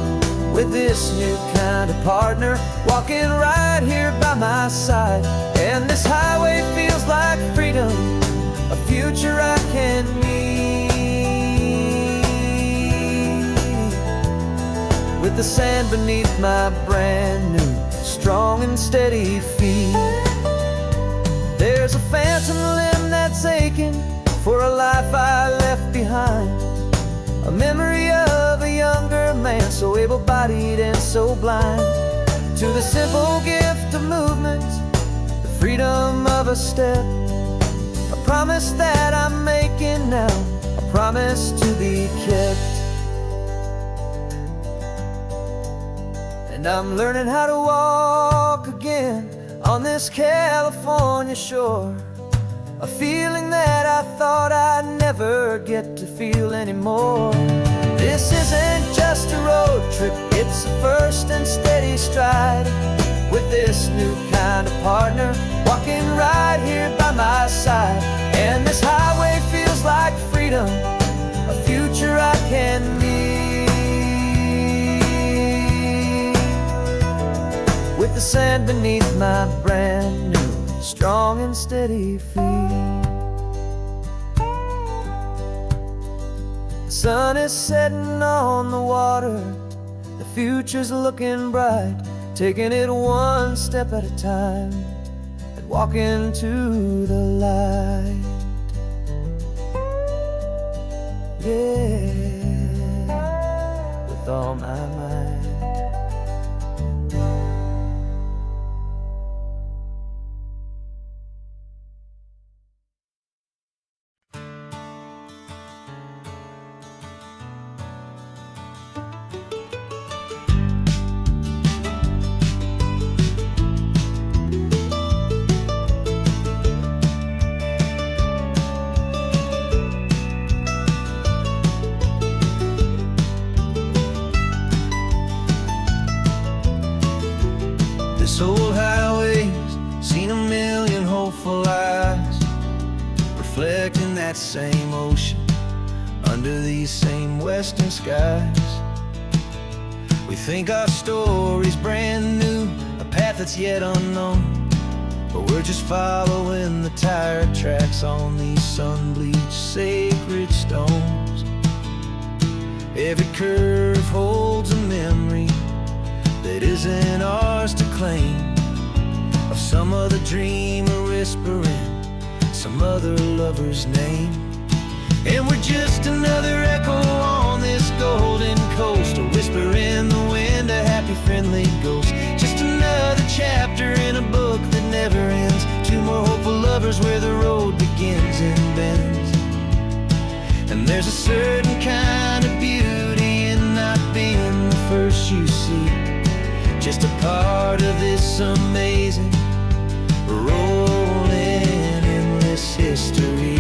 with this new kind of partner walking right here by my side. And this highway feels like freedom, a future I can need, with the sand beneath my brand new strong and steady feet. There's a phantom limb that's aching for a life I left behind, a memory of a younger man so able-bodied and so blind, to the simple gift of movement, the freedom of a step, a promise that I'm making now, a promise to be kept. And I'm learning how to walk again on this California shore, a feeling that I thought I'd never get to feel anymore. This isn't just a road trip, it's a first and steady stride, with this new kind of partner walking right here by my side. And this highway feels like freedom, a future I can need, with the sand beneath my brand new strong and steady feet. The sun is setting on the water, the future's looking bright, taking it one step at a time and walking to the light. Yeah, with all my might. This old highway's seen a million hopeful eyes, reflecting that same ocean under these same western skies. We think our story's brand new, a path that's yet unknown, but we're just following the tire tracks on these sun-bleached sacred stones. Every curve holds a memory that isn't ours to claim, of some other dreamer whispering some other lover's name. And we're just another echo on this golden coast, a whisper in the wind, a happy friendly ghost. Just another chapter in a book that never ends. Two more hopeful lovers where the road begins and bends. And there's a certain kind of beauty in not being the first you see, just a part of this amazing rolling endless history.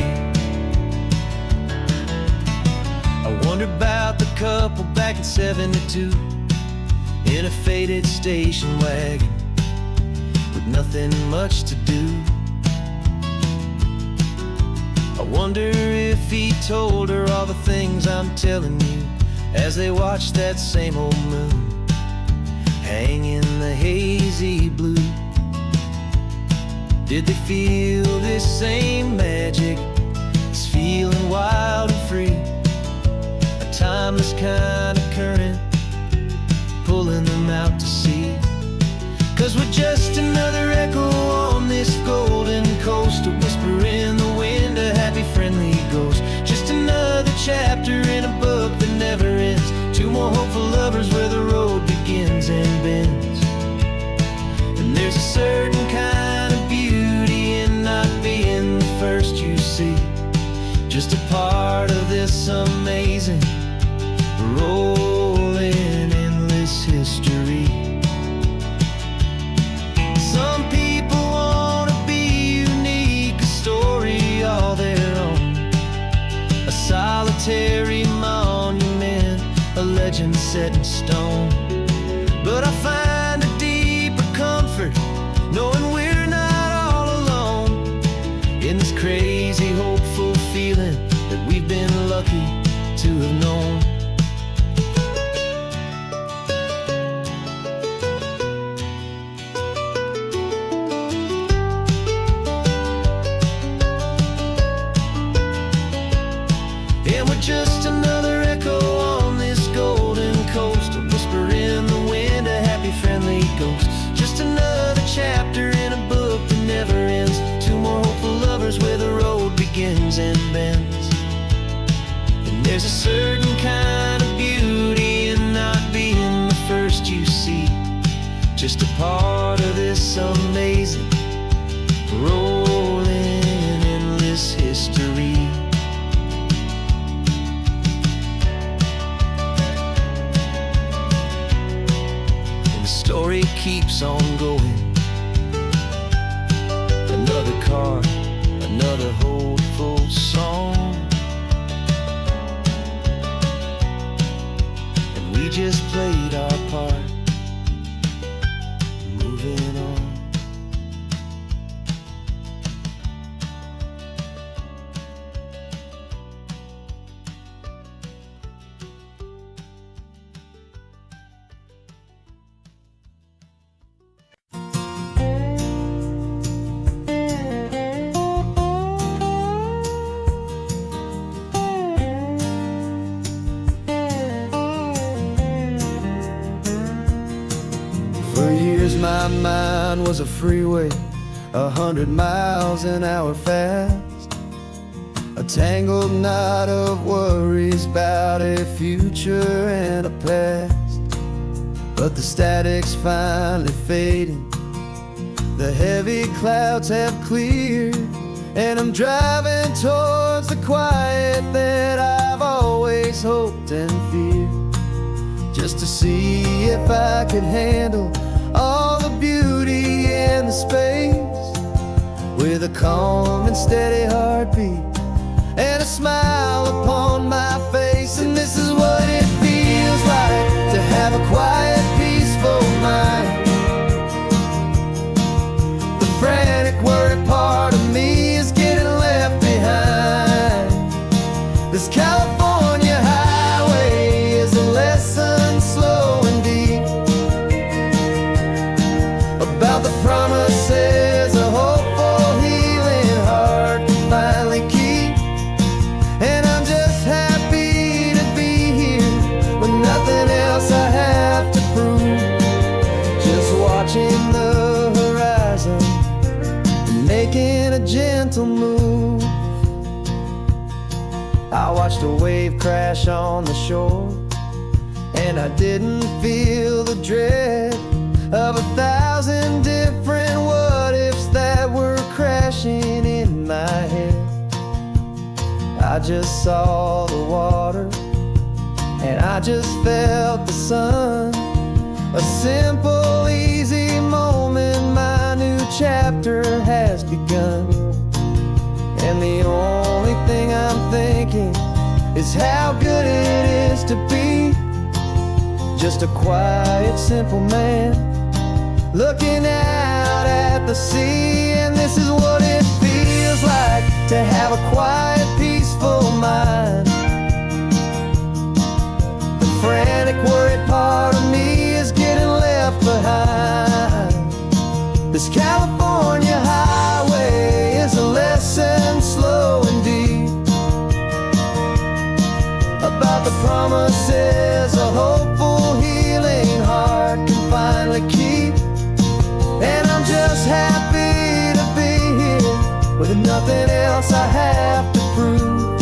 I wonder about the couple back in '72 in a faded station wagon with nothing much to do. I wonder if he told her all the things I'm telling you as they watched that same old moon hang in the hazy blue. Did they feel this same magic, this feeling wild and free, a timeless kind of current pulling them out to sea? 'Cause we're just another echo on this golden coast, a whisper in the wind, a happy friendly ghost. Just another chapter in a book that never ends. Two more hopeful lovers where the road begins and bends. And there's a certain kind of beauty in not being the first you see, just a part of this amazing rolling endless history. Some people wanna be unique, a story all their own, a solitary monument, a legend set in stone. But I find a deeper comfort knowing we're not all alone in this crazy hopeful feeling that we've been lucky to have known. And we're just another echo on this golden coast, a whisper in the wind, a happy friendly ghost. Just another chapter in a book that never ends. Two more hopeful lovers where the road begins and bends. And there's a certain kind of beauty in not being the first you see, just a part of this amazing rolling endless history. Story keeps on going. Another car, another hopeful song, and we just played our part, moving on. For years my mind was a freeway, 100 miles an hour fast, a tangled knot of worries about a future and a past. But the static's finally fading, the heavy clouds have cleared, and I'm driving towards the quiet that I've always hoped and feared, just to see if I could handle all the beauty and the space, with a calm and steady heartbeat and a smile upon my face. And this is what it feels like to have a quiet, peaceful mind. The frantic, worried part of me is getting left behind. This California highway is a lesson slow and deep about the promises a hopeful, healing heart can finally keep. And I'm just happy to be here with nothing else I have to prove. making a gentle move. I watched a wave crash on the shore, and I didn't feel the dread of 1,000 different what-ifs that were crashing in my head. I just saw the water, and I just felt the sun. A simple, easy moment, my new chapter has begun. And the only thing I'm thinking is how good it is to be just a quiet, simple man looking out at the sea. And this is what it feels like to have a quiet, peaceful mind. The frantic, worried part of me is getting left behind. This California highway is a lesson slow and deep about the promises a hopeful, healing heart can finally keep. And I'm just happy to be here with nothing else I have to prove,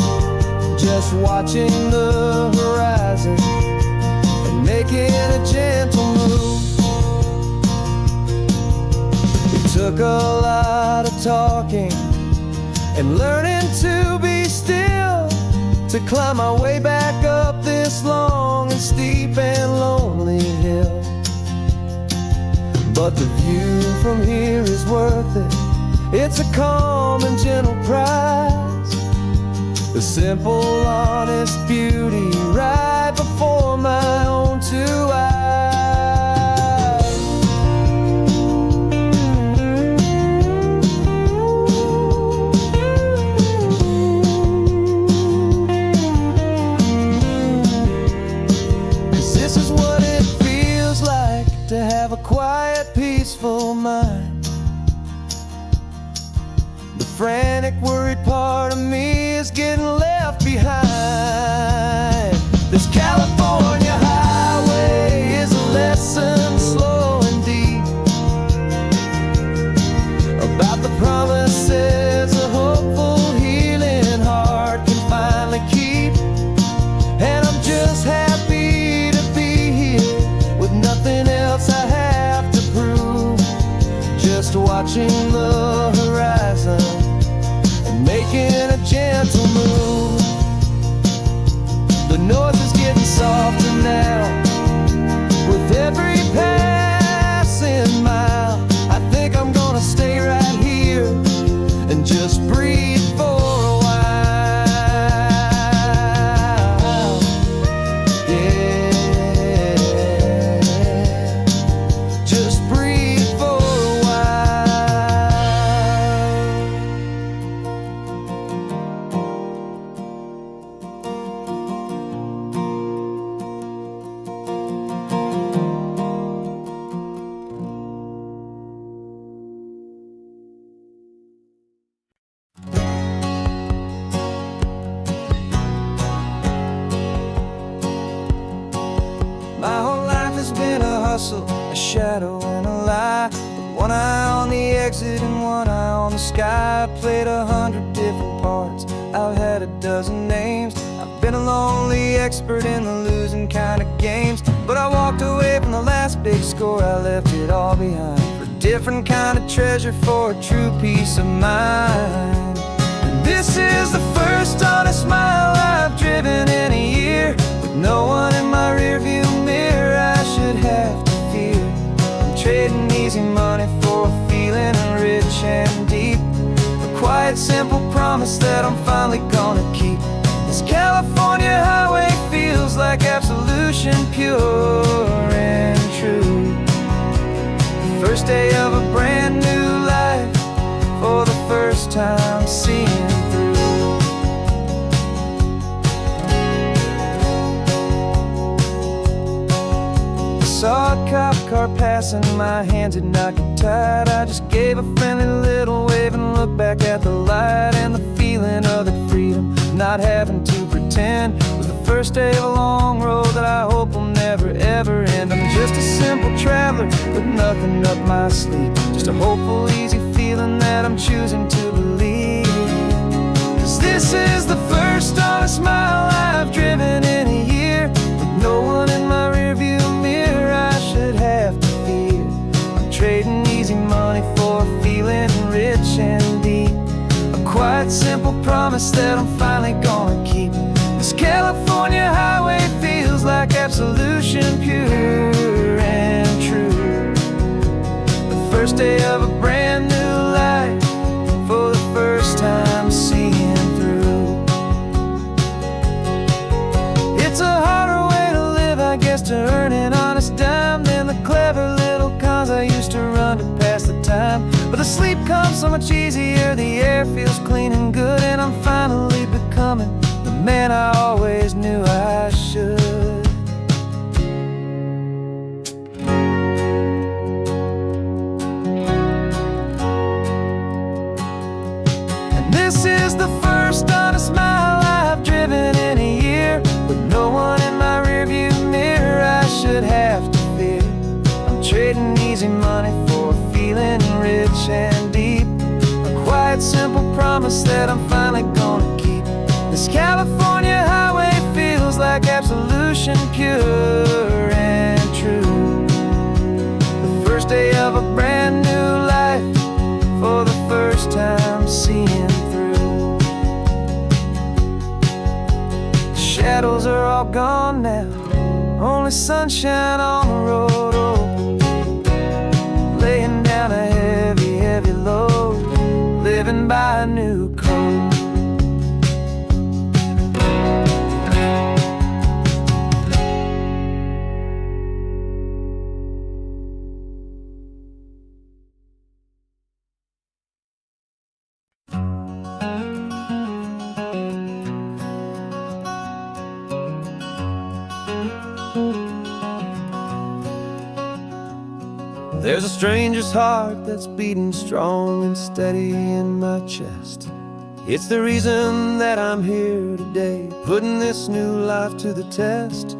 just watching the horizon and making a gentle move. It took a lot of talking and learning to be still to climb my way back up this long and steep and lonely hill. But the view from here is worth it. It's a calm and gentle prize, the simple, honest beauty right before my own two eyes. 'Cause this is what it feels like to have a quiet, peaceful mind. The frantic, worried part of me is getting left behind. This California highway is a lesson slow and deep about the promises a hopeful, healing heart can finally keep. And I'm just happy to be here with nothing else I have to prove, just watching the horizon and making a gentle move. The noise is getting softer now with every passing mile. I think I'm gonna stay right here and just breathe for a while. Yeah, just breathe for a My whole life has been a hustle, a shadow and a lie, with one eye on the exit and one eye on the sky. I played 100 different parts, I've had a dozen names. I've been a lonely expert in the losing kind of games, but I walked away from the last big score. I left it all behind for a different kind of treasure, for a true peace of mind. And this is the first honest mile I've driven in a year, with no one in my rearview mirror I should have to fear. I'm trading easy money for a feeling rich and deep, a quiet, simple promise that I'm finally gonna keep. This California highway feels like absolution, pure and true. The first day of a brand new life, for the first time seeing through. Saw a cop car passing, my hands had not got tied. I just gave a friendly little wave and looked back at the light, and the feeling of the freedom, not having to pretend, was the first day of a long road that I hope will never ever end. I'm just a simple traveler with nothing up my sleeve, just a hopeful, easy feeling feeling that I'm choosing to believe. 'Cause this is the first honest mile I've driven in a year, with no one in my rearview mirror I should have to fear. I'm trading easy money for a feeling rich and deep, a quiet simple promise that I'm finally gonna keep. This California highway feels like absolution, pure and true. The first day of a brand new life, for the first time seeing through. It's a harder way to live, I guess, to earn an honest dime than the clever little cons I used to run to pass the time. But the sleep comes so much easier, the air feels clean and good, and I'm finally becoming the man I always knew I should. And this is the first honest mile I've driven in a year, with no one in my rearview mirror I should have to fear. I'm trading easy money for a feeling rich and deep, a quiet simple promise that I'm finally gonna keep. This California highway feels like absolution, pure and true. The first day of a brand new life, for the first time seeing through. The shadows are all gone now, only sunshine on the road. Oh, laying down a heavy, heavy load, living by a new code. There's a stranger's heart that's beating strong and steady in my chest. It's the reason that I'm here today, putting this new life to the test.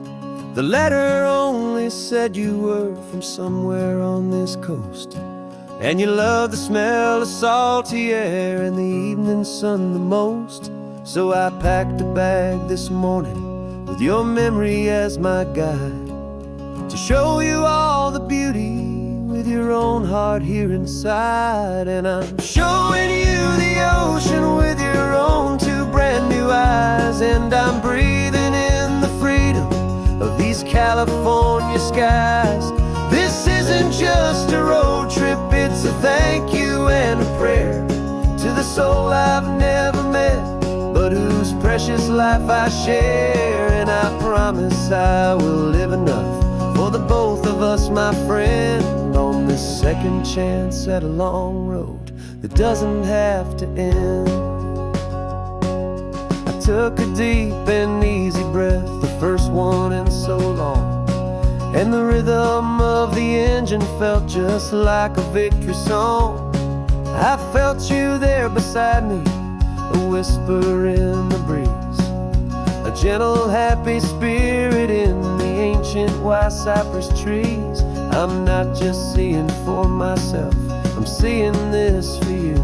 The letter only said you were from somewhere on this coast, and you love the smell of salty air and the evening sun the most. So I packed a bag this morning with your memory as my guide, to show you all the beauty with your own heart here inside. And I'm showing you the ocean with your own two brand new eyes, and I'm breathing in the freedom of these California skies. This isn't just a road trip, it's a thank you and a prayer to the soul I've never met, but whose precious life I share. And I promise I will live enough for the both of us, my friend, on this second chance at a long road that doesn't have to end. I took a deep and easy breath, the first one in so long, and the rhythm of the engine felt just like a victory song. I felt you there beside me, a whisper in the breeze, a gentle happy spirit in the ancient white cypress trees. I'm not just seeing for myself, I'm seeing this for you.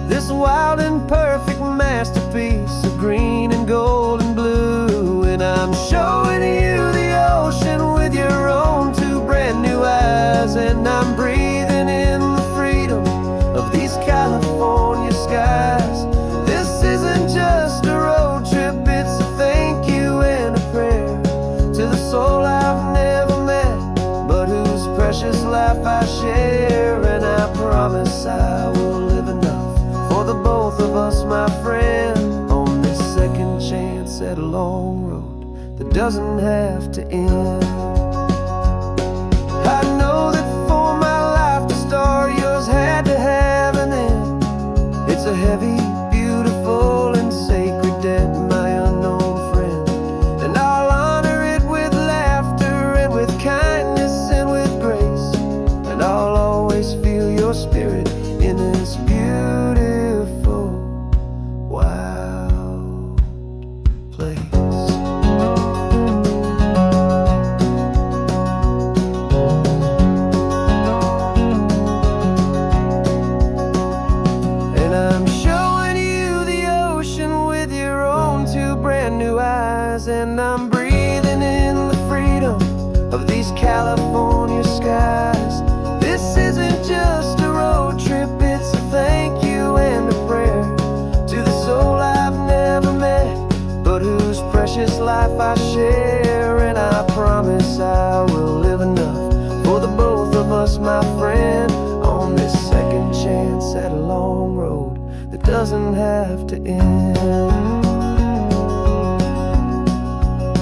This wild and perfect masterpiece of green and gold and blue. And I'm showing you the ocean with your own two brand new eyes, and I'm breathing in the freedom of these California skies. This isn't just a road trip, it's a thank you and a prayer to the soul I've never met, but whose precious life I share. And I promise I will live enough for the both of us, my friend, on this second chance at a long road that doesn't have to end. I know that for my life to start, yours had to have an end. It's a heavy, beautiful, and sacred debt, my unknown friend, and I'll honor it with laughter and with kindness and with grace, and I'll always feel your spirit in this beautiful, wild place. us, my friend, on this second chance at a long road that doesn't have to end.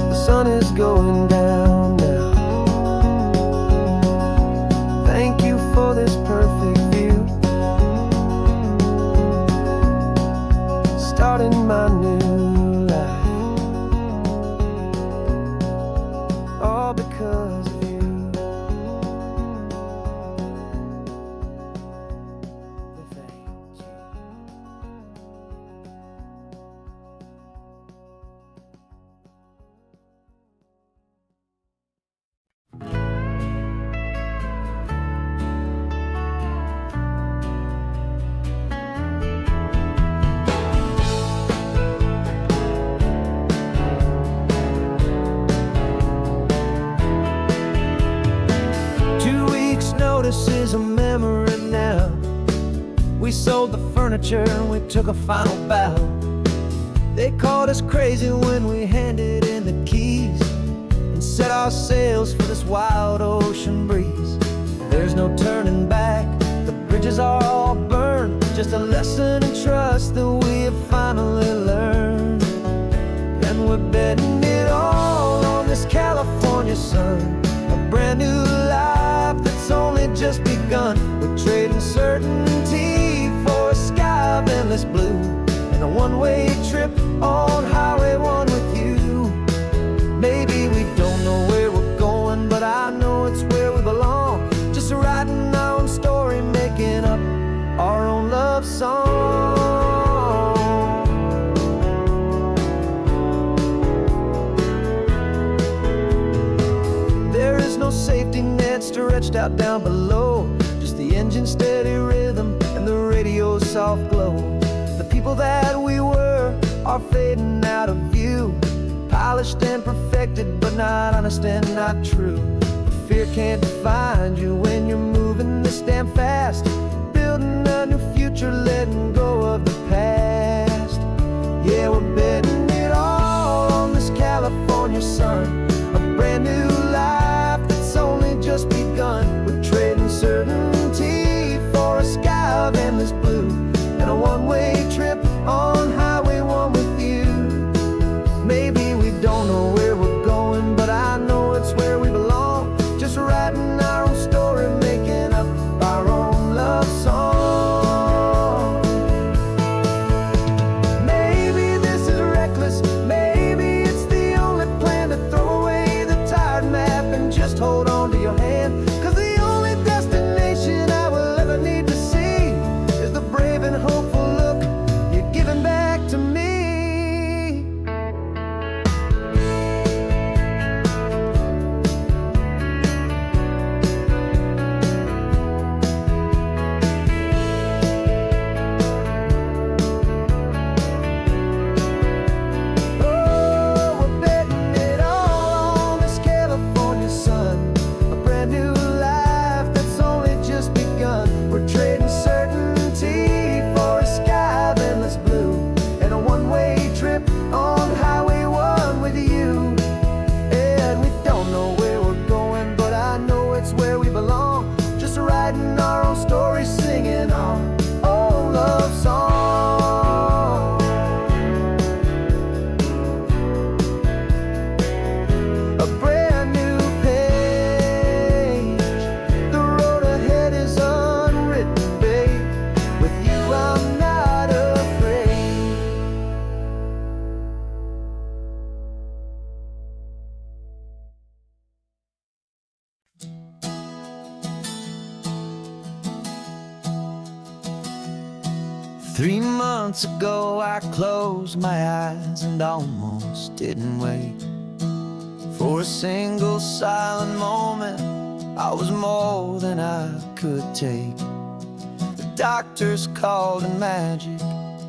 The sun is going down now. Thank you for this perfect view, starting my new life, all because of you. Thank you. Notice is a memory now. We sold the furniture and we took a final bow. They called us crazy when we handed in the keys and set our sails for this wild ocean breeze. There's no turning back, the bridges are all burned, just a lesson in trust that we have finally learned. And we're betting it all on this California sun, a brand new life that's only just begun. We're trading certainty for a sky of endless blue and a one-way trip on Highway 1 with you. Maybe we don't know where we're going, but I know it's where we belong. Just writing our own story, making up our own love song. There is no safety net stretched out down below, just the engine's steady rhythm and the radio's soft glow. The people that we were are fading out of view, polished and perfected, but not honest and not true. Fear can't define you when you're moving this damn fast, building a new future, letting go of the past. Yeah, we're betting it all on this California sun, a brand new life that's only just begun. We're trading certainty for a sky of endless blue and a one-way trip on Highway 1 with you. Maybe we don't know where we're going, but I know it's where we belong. Just writing our own story, making up our own love song. Maybe this is reckless, maybe it's the only plan to throw away the tired map and just hold on to your hand. 'Cause the only destination I will ever need to see is the brave and hopeful look you're giving back to me. 3 months ago I closed my eyes and almost didn't wake. For a single silent moment I was more than I could take. The doctors called it magic,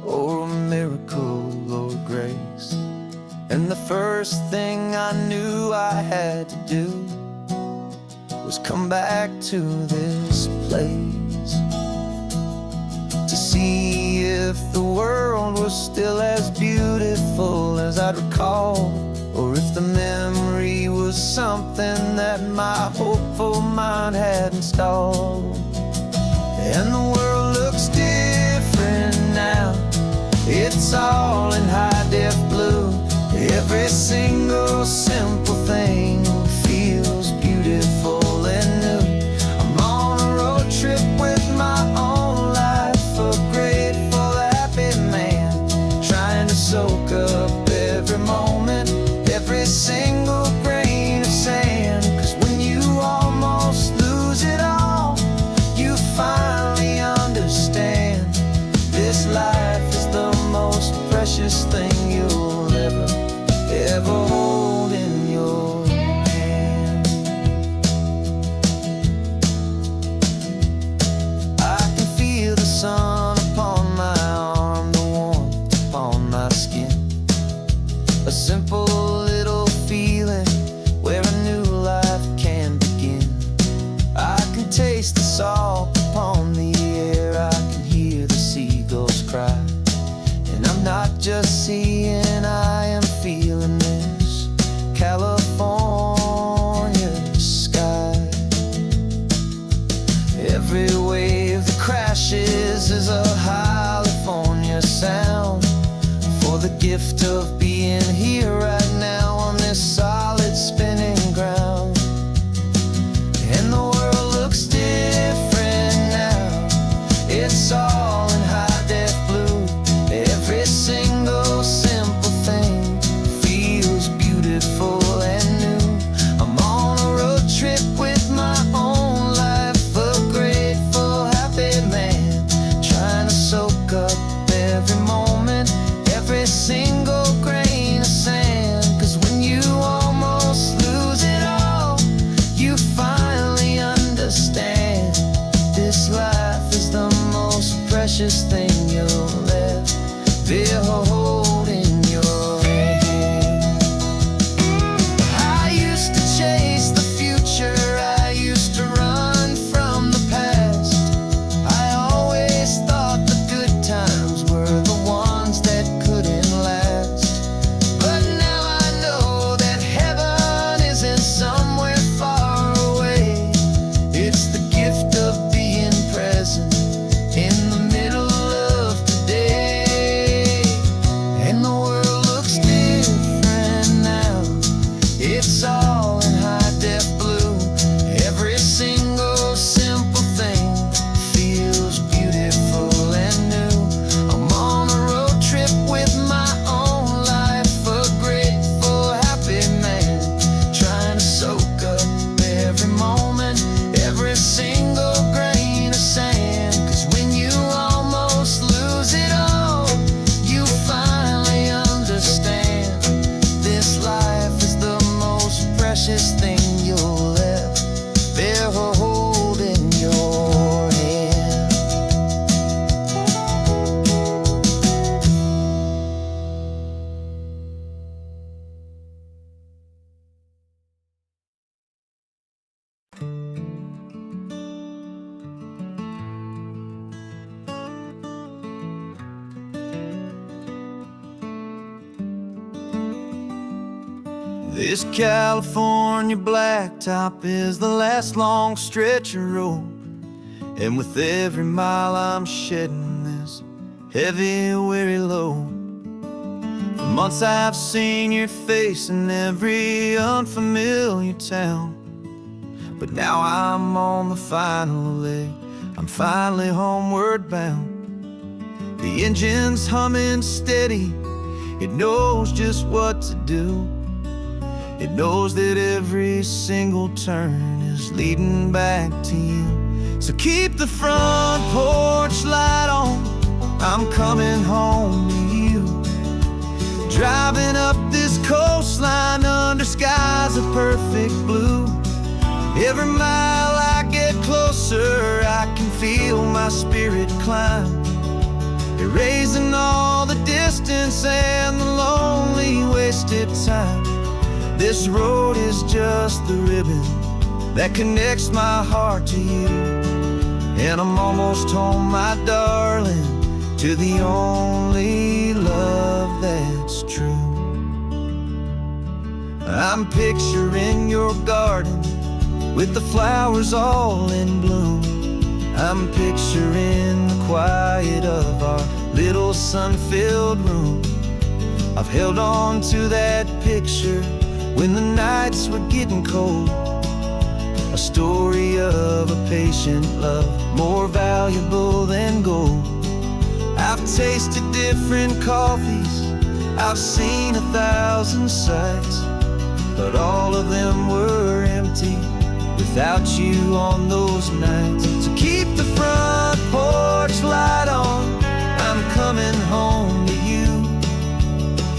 or a miracle, or grace. And the first thing I knew I had to do was come back to this place, to see if the world was still as beautiful as I'd recall, or if the memory was was something that my hopeful mind had installed. And the world looks different now. It's all in high-def blue. Every single simple thing feels beautiful and new. I'm on a road trip with my own life, a grateful, happy man, trying to soak up every moment, every single grain of sand. 'Cause when you almost lose it all, you finally understand this life is the most precious thing you'll ever hold in your hand. I can feel the sun upon my arm, the warmth upon my skin. A simple little feeling where a new life can begin. I can taste the salt upon the air, I can hear the seagulls cry. And I'm not just seeing, I am feeling this California sky. Every wave that crashes is a California sound, for the gift of being here right now on this solid spinning ground. And the world looks different now. It's all in high-def blue. Every single simple thing feels beautiful and new. I'm on a road trip with my own life, a grateful, happy man, trying to soak up every moment, every single grain of sand. 'Cause when you almost lose it all, you finally understand this life is the most precious thing you'll ever hold in your hand. I used to chase the future, I used to run from the past. I always thought the good times were the ones that couldn't last. But now I know that heaven isn't somewhere far away. It's the gift of being present in the middle of today. And the world looks different now. It's all in high-def blue. Every single simple thing feels beautiful and new. I'm on a road trip with my own life, a grateful, happy man, trying to soak up every moment, every single grain of sand. 'Cause when you almost lose it all, you finally understand this life is the most precious thing you'll ever hold in your hand. This California blacktop is the last long stretch of road, and with every mile I'm shedding this heavy, weary load. For months I've seen your face in every unfamiliar town, but now I'm on the final leg, I'm finally homeward bound. The engine's humming steady, it knows just what to do. It knows that every single turn is leading back to you. So keep the front porch light on, I'm coming home to you. Driving up this coastline under skies of perfect blue. Every mile I get closer, I can feel my spirit climb, erasing all the distance and the lonely wasted time. This road is just the ribbon that connects my heart to you. And I'm almost home, my darling, to the only love that's true. I'm picturing your garden with the flowers all in bloom. I'm picturing the quiet of our little sun-filled room. I've held on to that picture when the nights were getting cold. A story of a patient love, more valuable than gold. I've tasted different coffees, I've seen 1,000 sights, but all of them were empty without you on those nights. So keep the front porch light on, I'm coming home to you.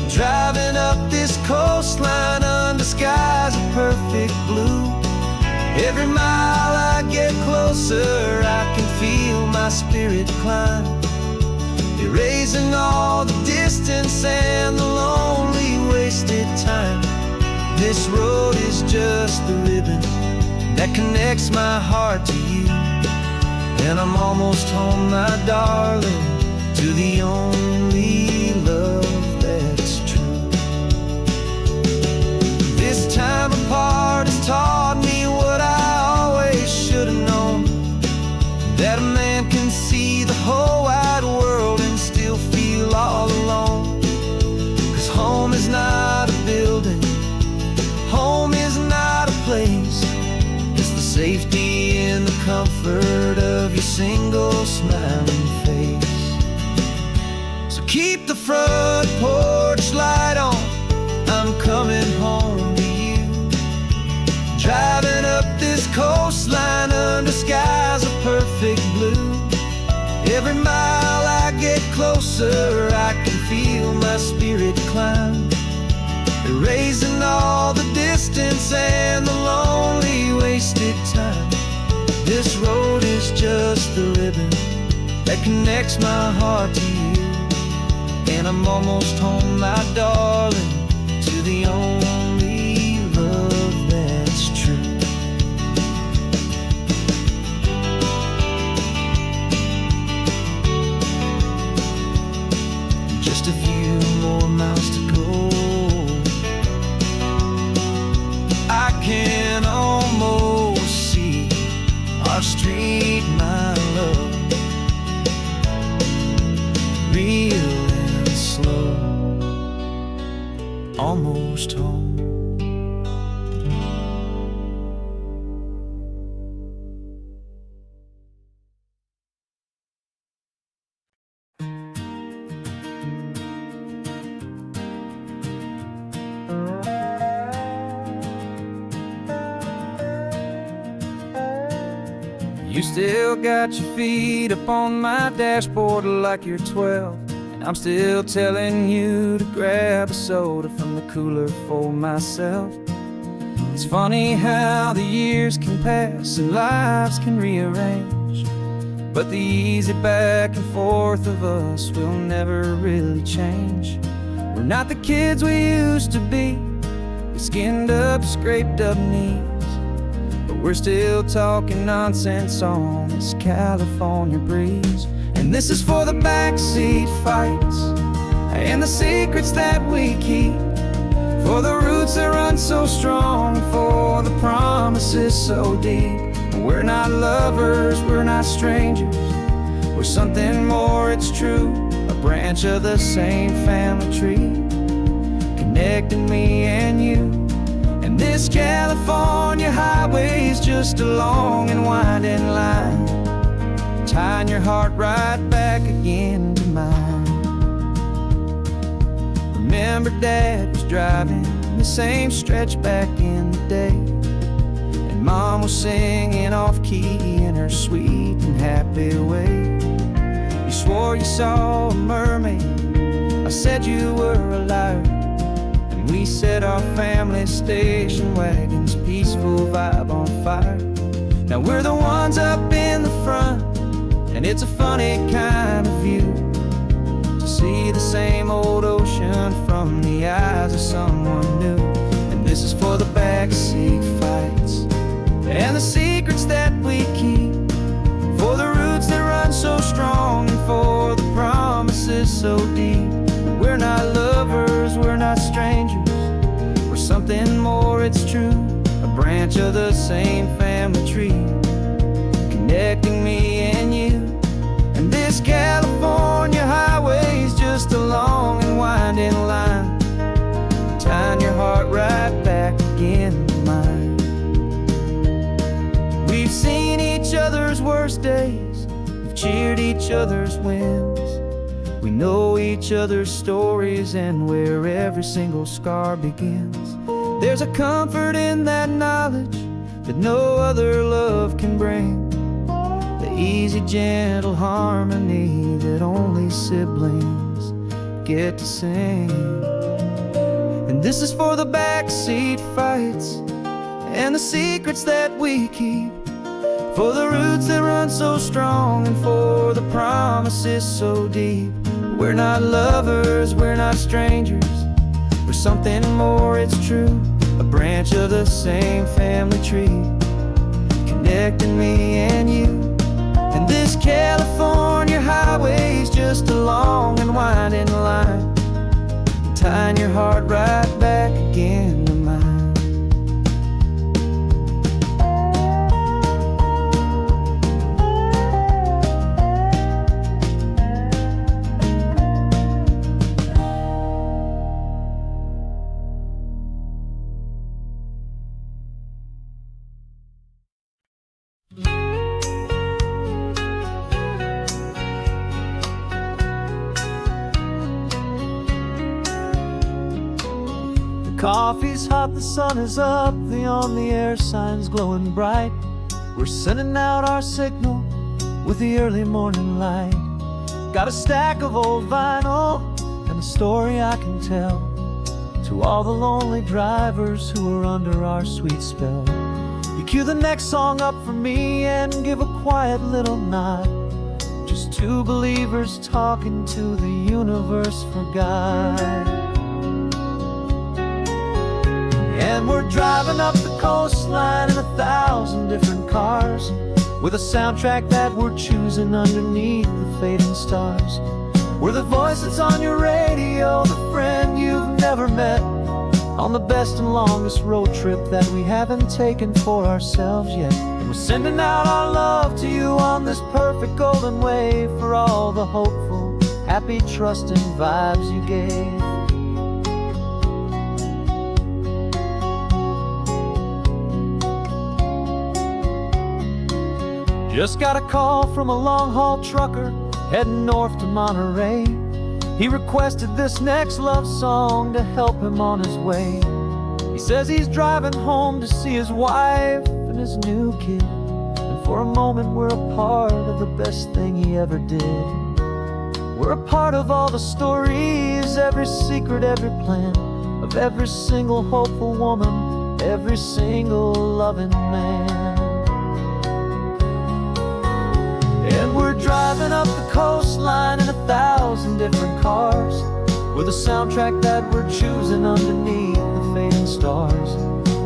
Driving up this coastline under skies of perfect blue. Every mile I get closer, I can feel my spirit climb, erasing all the distance and the lonely wasted time. This road is just the ribbon that connects my heart to you. And I'm almost home, my darling, to the only love that's true. This time apart has taught me what I always should have known, that a man can see the whole wide world and still feel all alone. 'Cause home is not a building, home is not a place, it's the safety and the comfort of your single smiling face. So keep the front porch light on, I'm coming home to you. Driving up this coastline under skies of perfect blue. Every mile I get closer, I can feel my spirit climb, erasing all the distance and the lonely wasted time. This road is just the ribbon that connects my heart to you. And I'm almost home, my darling, to the only love that's true. Just a few more miles to go, I can almost see our street, my love, real and slow, almost home. You still got your feet up on my dashboard like you're 12, and I'm still telling you to grab a soda from the cooler for myself. It's funny how the years can pass and lives can rearrange, but the easy back and forth of us will never really change. We're not the kids we used to be, with skinned up, scraped up knees, but we're still talking nonsense on this California breeze. And this is for the backseat fights and the secrets that we keep, for the roots that run so strong, for the promises so deep. We're not lovers, we're not strangers, we're something more, it's true. A branch of the same family tree, connecting me and you. And this California highway is just a long and winding line, tying your heart right back again to mine. Remember Dad was driving the same stretch back in the day, and Mom was singing off-key in her sweet and happy way. You swore you saw a mermaid, I said you were a liar, and we set our family station wagon's peaceful vibe on fire. Now we're the ones up in the front, and it's a funny kind of view to see the same old ocean from the eyes of someone new. And this is for the backseat fights and the secrets that we keep, for the roots that run so strong and for the promises so deep. We're not lovers, we're not strangers, we're something more, more it's true, a branch of the same family tree, connecting me and you. And this California highway's just a long and winding line, tying your heart right back again to mine. We've seen each other's worst days, we've cheered each other's wins. We know each other's stories and where every single scar begins. There's a comfort in that knowledge that no other love can bring, the easy, gentle harmony that only siblings get to sing. And this is for the backseat fights and the secrets that we keep, for the roots that run so strong and for the promises so deep. We're not lovers, we're not strangers, we're something more, it's true, a branch of the same family tree, connecting me and you. And this California highway's just a long and winding line, tying your heart right back again to mine. Coffee's hot, the sun is up, the on the air sign's glowing bright. We're sending out our signal with the early morning light. Got a stack of old vinyl and a story I can tell to all the lonely drivers who are under our sweet spell. You cue the next song up for me and give a quiet little nod, just two believers talking to the universe for God. And we're driving up the coastline in 1,000 different cars, with a soundtrack that we're choosing underneath the fading stars. We're the voice that's on your radio, the friend you've never met, on the best and longest road trip that we haven't taken for ourselves yet. And we're sending out our love to you on this perfect golden wave, for all the hopeful, happy, trusting vibes you gave. Just got a call from a long-haul trucker heading north to Monterey. He requested this next love song to help him on his way. He says he's driving home to see his wife and his new kid, and for a moment we're a part of the best thing he ever did. We're a part of all the stories, every secret, every plan, of every single hopeful woman, every single loving man. And we're driving up the coastline in 1,000 different cars, with a soundtrack that we're choosing underneath the fading stars.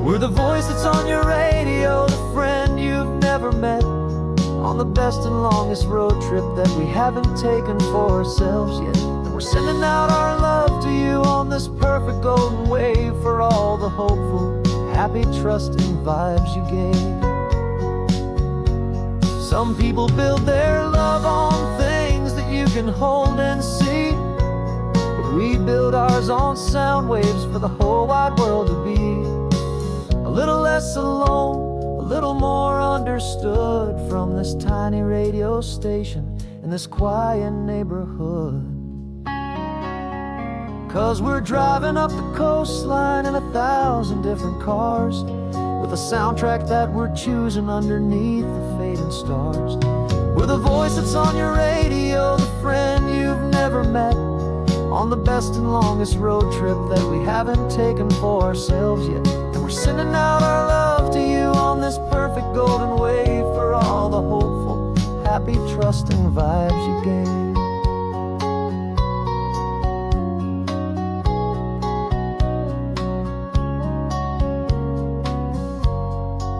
We're the voice that's on your radio, the friend you've never met, on the best and longest road trip that we haven't taken for ourselves yet. And we're sending out our love to you on this perfect golden wave, for all the hopeful, happy, trusting vibes you gave. Some people build their love on things that you can hold and see, but we build ours on sound waves for the whole wide world to be a little less alone, a little more understood, from this tiny radio station in this quiet neighborhood. 'Cause we're driving up the coastline in 1,000 different cars, with a soundtrack that we're choosing underneath the fading stars. We're the voice that's on your radio, the friend you've never met, on the best and longest road trip that we haven't taken for ourselves yet. And we're sending out our love to you on this perfect golden wave, for all the hopeful, happy, trusting vibes you gave.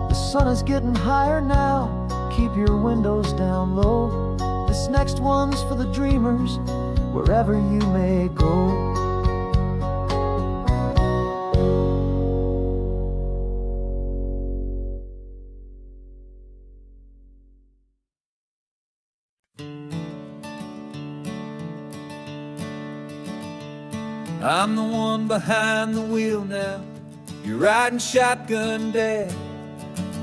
The sun is getting higher now, keep your windows down low. This next one's for the dreamers, wherever you may go. I'm the one behind the wheel now. You're riding shotgun, Dad,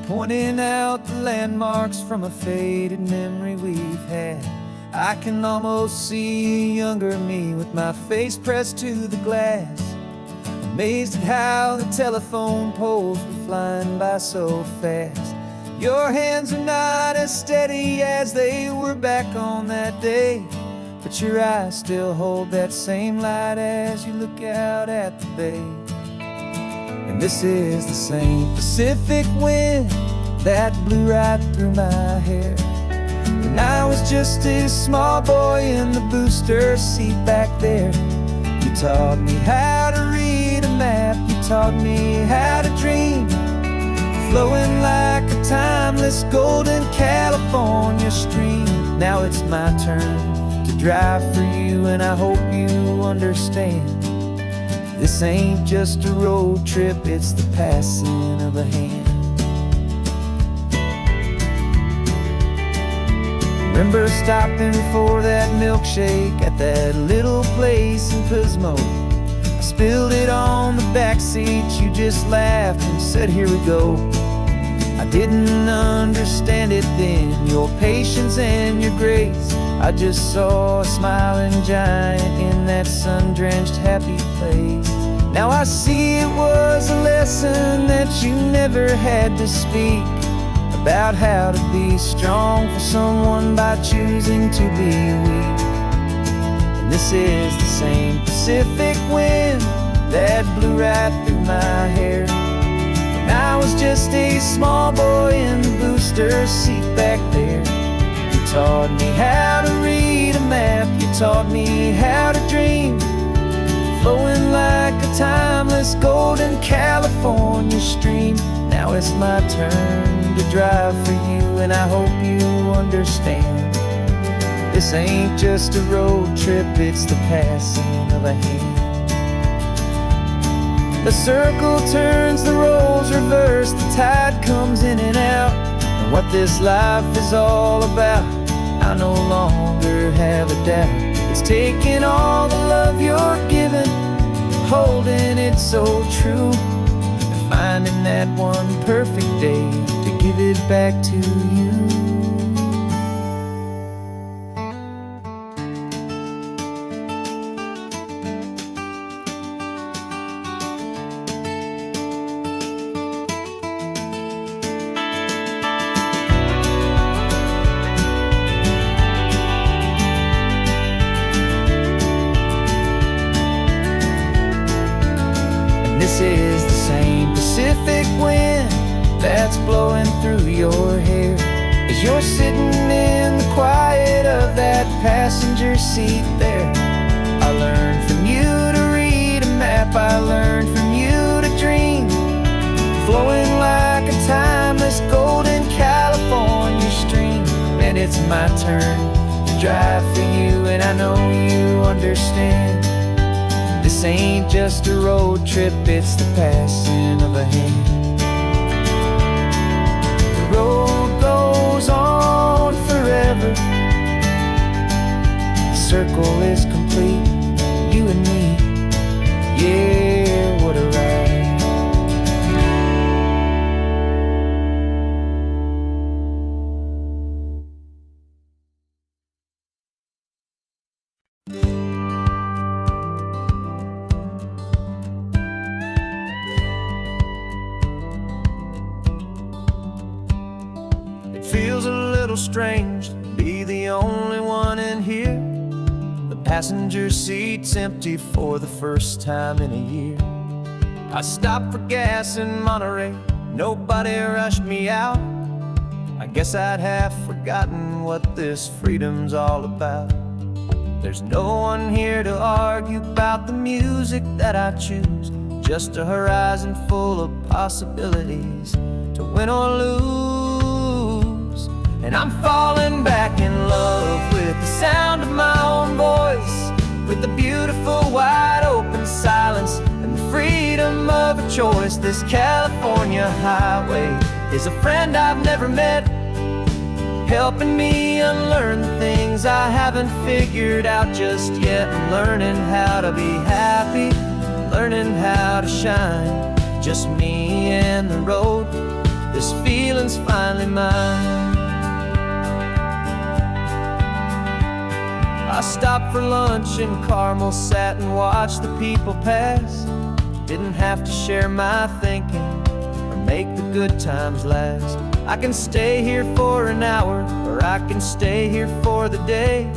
pointing out the landmarks from a faded memory we've had. I can almost see a younger me with my face pressed to the glass, amazed at how the telephone poles were flying by so fast. Your hands are not as steady as they were back on that day, but your eyes still hold that same light as you look out at the bay. And this is the same Pacific wind that blew right through my hair when I was just a small boy in the booster seat back there. You taught me how to read a map, you taught me how to dream, flowing like a timeless golden California stream. Now it's my turn to drive for you, and I hope you understand. This ain't just a road trip, it's the passing of a hand. Remember stopping for that milkshake at that little place in Pismo. I spilled it on the back seat, you just laughed and said, "Here we go." I didn't understand it then, your patience and your grace. I just saw a smiling giant in that sun-drenched happy place. Now I see it was a lesson that you never had to speak, about how to be strong for someone by choosing to be weak. And this is the same Pacific wind that blew right through my hair when I was just a small boy in the booster seat back there. You taught me how to read a map, you taught me how to dream, flowing like a timeless golden California stream. Now it's my turn to drive for you, and I hope you understand. This ain't just a road trip, it's the passing of a hand. The circle turns, the roles reverse, the tide comes in and out. And what this life is all about, I no longer have a doubt. It's taking all the love you're giving, holding it so true, and finding that one perfect day to give it back to you. This is the same Pacific wind that's blowing through your hair as you're sitting in the quiet of that passenger seat there. I learned from you to read a map, I learned from you to dream, flowing like a timeless golden California stream. And it's my turn to drive for you, and I know you understand. This ain't just a road trip, it's the passing of a hand. The road goes on forever, the circle is complete, you and me, yeah, what a ride. Feels a little strange to be the only one in here. The passenger seat's empty for the first time in a year. I stopped for gas in Monterey, nobody rushed me out. I guess I'd have forgotten what this freedom's all about. There's no one here to argue about the music that I choose, just a horizon full of possibilities to win or lose. And I'm falling back in love with the sound of my own voice, with the beautiful wide open silence and the freedom of a choice. This California highway is a friend I've never met, helping me unlearn the things I haven't figured out just yet, and learning how to be happy, learning how to shine. Just me and the road, this feeling's finally mine. I stopped for lunch in Carmel, sat and watched the people pass. Didn't have to share my thinking or make the good times last. I can stay here for an hour, or I can stay here for the day,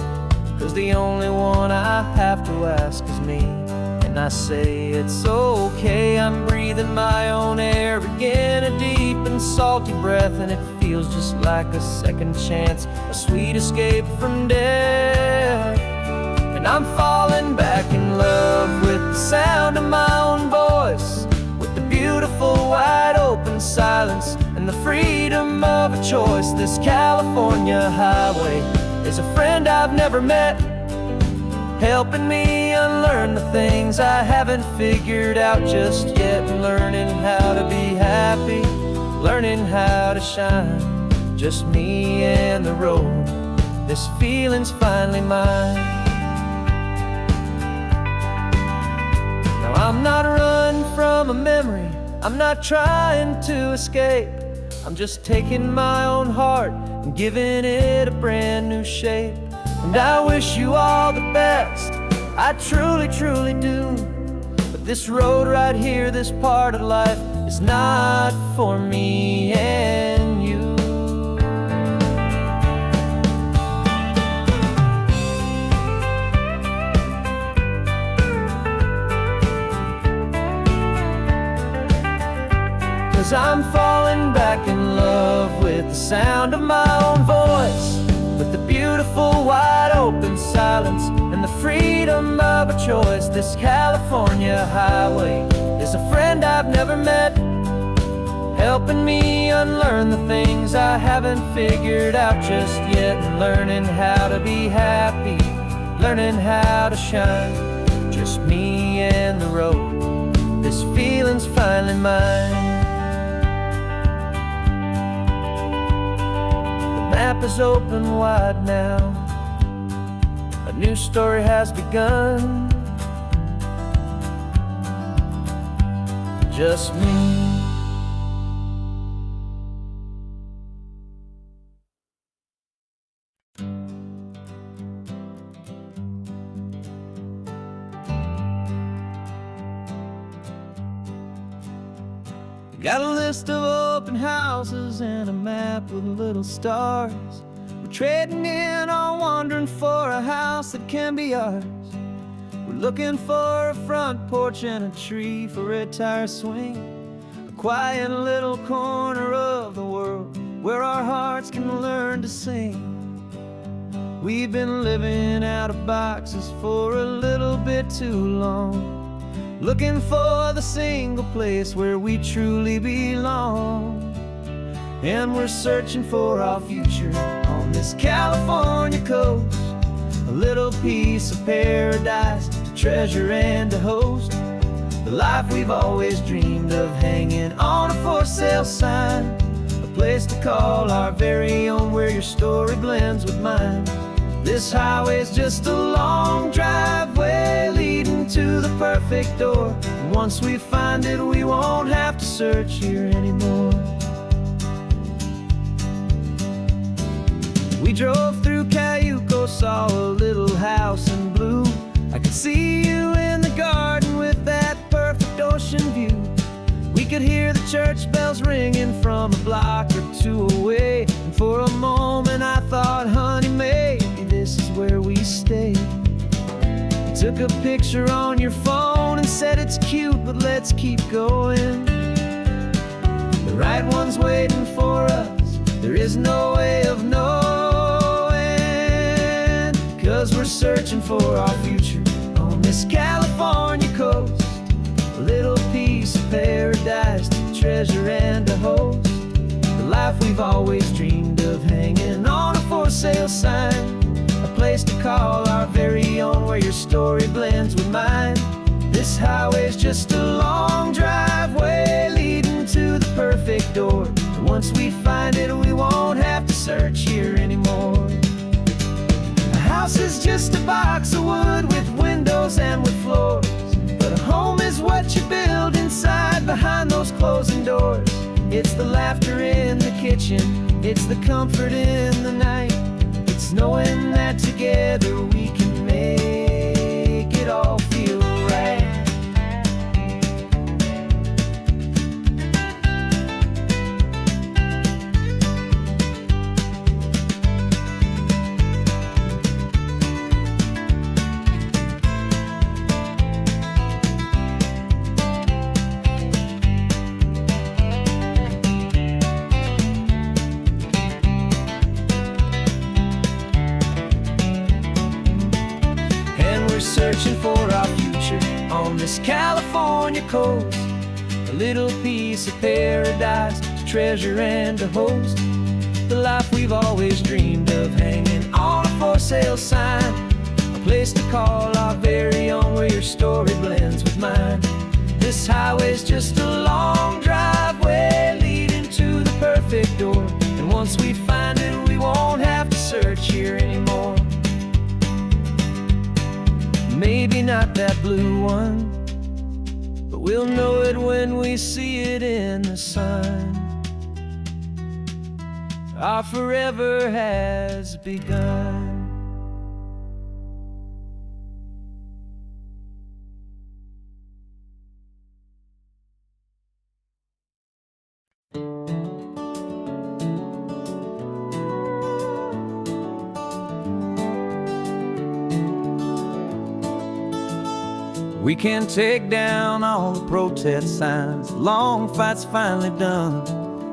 'cause the only one I have to ask is me. And I say it's okay, I'm breathing my own air again, a deep and salty breath, and it feels just like a second chance, a sweet escape from death. And I'm falling back in love with the sound of my own voice, with the beautiful wide open silence and the freedom of a choice. This California highway is a friend I've never met, helping me unlearn the things I haven't figured out just yet, and learning how to be happy, learning how to shine. Just me and the road, this feeling's finally mine. Now I'm not running from a memory, I'm not trying to escape, I'm just taking my own heart and giving it a brand new shape. And I wish you all the best, I truly, truly do. But this road right here, this part of life, is not for me and you. Cause I'm falling back in love with the sound of my own voice, with the beautiful wide open silence and the freedom of a choice. This California highway is a friend I've never met, helping me unlearn the things I haven't figured out just yet, and learning how to be happy, learning how to shine. Just me and the road, this feeling's finally mine. Map is open wide now, a new story has begun. Just me. Got a list of open houses and a map with little stars. We're trading in or wandering for a house that can be ours. We're looking for a front porch and a tree for a tire swing, a quiet little corner of the world where our hearts can learn to sing. We've been living out of boxes for a little bit too long, looking for the single place where we truly belong. And we're searching for our future on this California coast, a little piece of paradise to treasure and to host, the life we've always dreamed of, hanging on a for sale sign, a place to call our very own, where your story blends with mine. This highway's just a long driveway leading to the perfect door, and once we find it, we won't have to search here anymore. We drove through Cayuco, saw a little house in blue. I could see you in the garden with that perfect ocean view. We could hear the church bells ringing from a block or two away, and for a moment I thought, honey, maybe this is where we stay. You took a picture on your phone and said it's cute, but let's keep going. The right one's waiting for us, there is no way of knowing, 'cause we're searching for our future on this California coast, a little piece of paradise to treasure and to host, the life we've always dreamed of, hanging on a for sale sign, a place to call our very own, where your story blends with mine. This highway's just a long driveway leading to the perfect door, and once we find it, we won't have to search here anymore. A house is just a box of wood with windows and with floors, but a home is what you build inside behind those closing doors. It's the laughter in the kitchen, it's the comfort in the night, it's knowing that together we can make it all feel right. We're searching for our future on this California coast, a little piece of paradise to treasure and to host, the life we've always dreamed of hanging on a for sale sign, a place to call our very own where your story blends with mine. This highway's just a long driveway leading to the perfect door, and once we find it we won't have to search here anymore. Maybe not that blue one, but we'll know it when we see it in the sun. Our forever has begun. We can take down all the protest signs, long fight's finally done.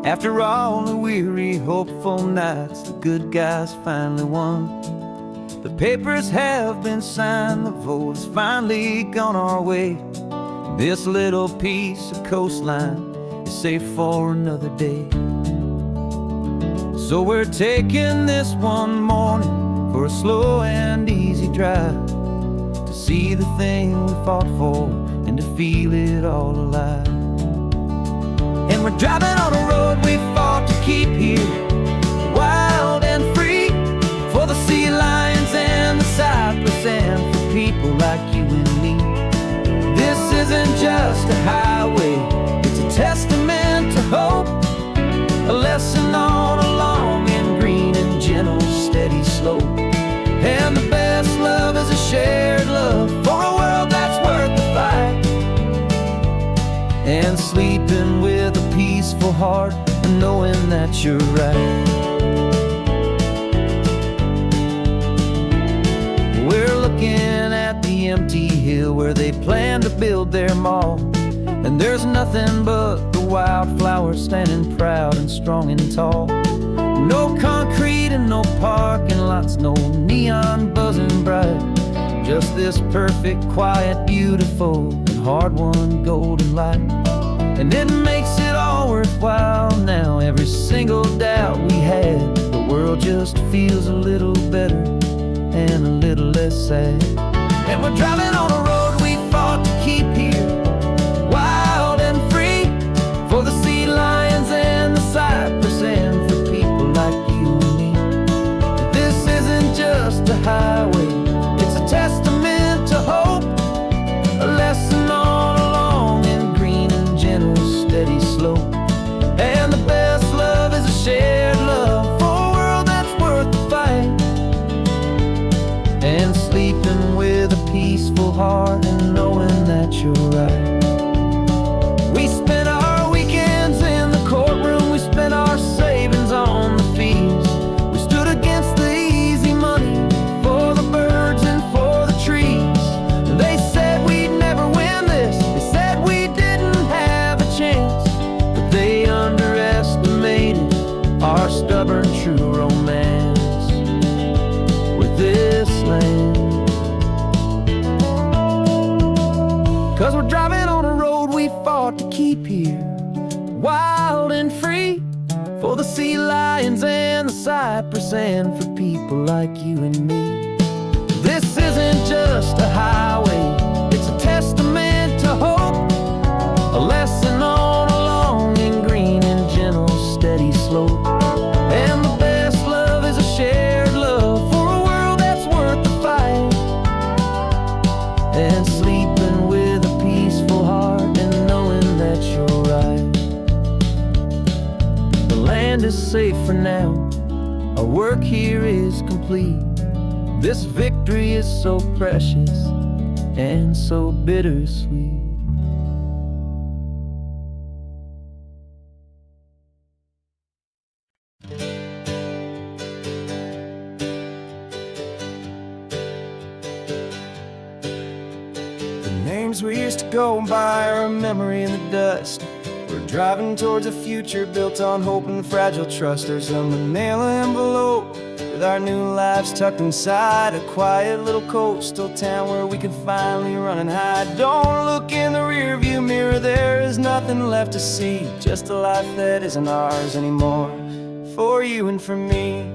After all the weary, hopeful nights, the good guys finally won. The papers have been signed, the vote's finally gone our way. This little piece of coastline is safe for another day. So we're taking this one morning for a slow and easy drive, to see the thing we fought for and to feel it all alive. And we're driving on a road we fought to keep here, wild and free, for the sea lions and the cypress and for people like you and me. This isn't just a highway, it's a testament to hope, a lesson on a long and green and gentle steady slope. And the best love is a shared love for a world that's worth the fight, and sleeping with a peaceful heart and knowing that you're right. We're looking at the empty hill where they plan to build their mall, and there's nothing but the wildflowers standing proud and strong and tall. No concrete and no parking lots, no neon buzzing bright, just this perfect, quiet, beautiful, and hard-won golden light. And it makes it all worthwhile now, every single doubt we had. The world just feels a little better and a little less sad. And we're driving on a road we fought to keep here, wild and free, for the sea lions and the cypress and for people like you and me. This isn't just a highway, it's a testament to hope, a lesson on a long and green and gentle steady slope. And the best love is a shared love for a world that's worth the fight, and sleeping with a peaceful heart and knowing that you're right. We spent our weekends in the courtroom, we spent our savings on the fees, we stood against the easy money for the birds and for the trees. And they said we'd never win this, they said we didn't have a chance, but they underestimated our stubborn true romance with this land. 'Cause we're driving on a road we fought to keep here, wild and free, for the sea lions and the cypress and for people like you and me. This isn't just a highway, it's a testament to hope, a lesson on a long and green and gentle steady slope. And the best safe for now. Our work here is complete. This victory is so precious and so bittersweet. Names we used to go by are a memory in the dust. We're driving towards a future built on hope and fragile trust. There's a manila envelope with our new lives tucked inside, a quiet little coastal town where we could finally run and hide. Don't look in the rearview mirror, there is nothing left to see, just a life that isn't ours anymore, for you and for me.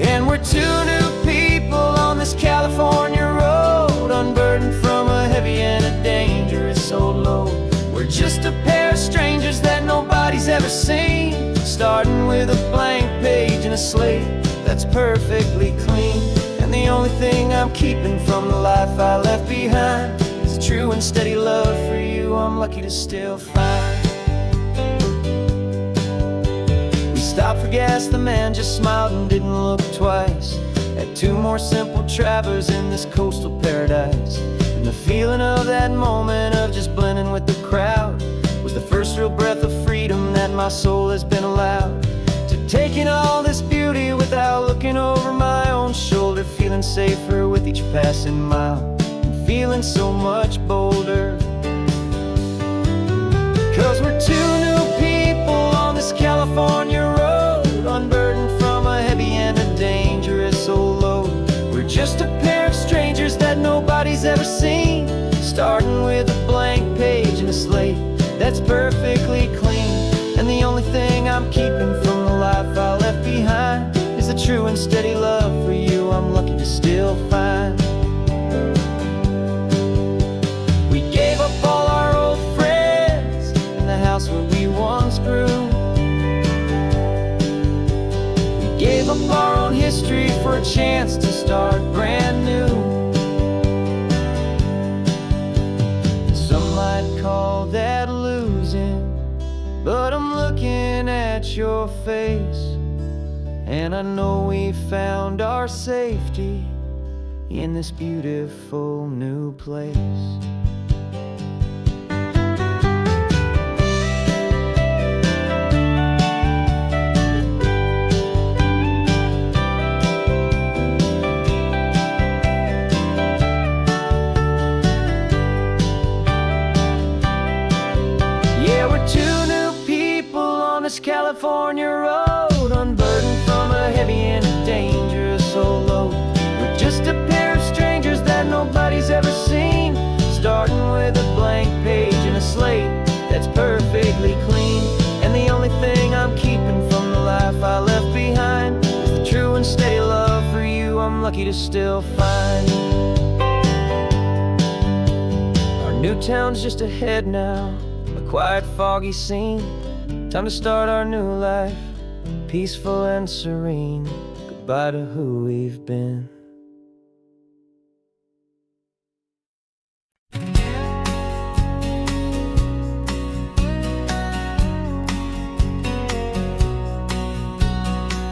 And we're two new people on this California road, unburdened from a heavy and a dangerous old load. We're just a pair of strangers that nobody's ever seen, starting with a blank page and a slate that's perfectly clean. And the only thing I'm keeping from the life I left behind is a true and steady love for you I'm lucky to still find. Stopped for gas, the man just smiled and didn't look twice. Had two more simple travelers in this coastal paradise. And the feeling of that moment of just blending with the crowd was the first real breath of freedom that my soul has been allowed to take in all this beauty without looking over my own shoulder, feeling safer with each passing mile and feeling so much bolder. 'Cause we're two new people on this California road, unburdened from a heavy and a dangerous old load. We're just a pair of strangers that nobody's ever seen, starting with a blank page and a slate that's perfectly clean. And the only thing I'm keeping from the life I left behind is the true and steady love for you I'm lucky to still find. We gave up all our old friends and the house where we once grew. Gave up our own history for a chance to start brand new. Some might call that losing, but I'm looking at your face, and I know we found our safety in this beautiful new place. California road, unburdened from a heavy and a dangerous old load. We're just a pair of strangers that nobody's ever seen, starting with a blank page and a slate that's perfectly clean. And the only thing I'm keeping from the life I left behind is the true and steady love for you I'm lucky to still find. Our new town's just ahead now, a quiet foggy scene. Time to start our new life, peaceful and serene. Goodbye to who we've been.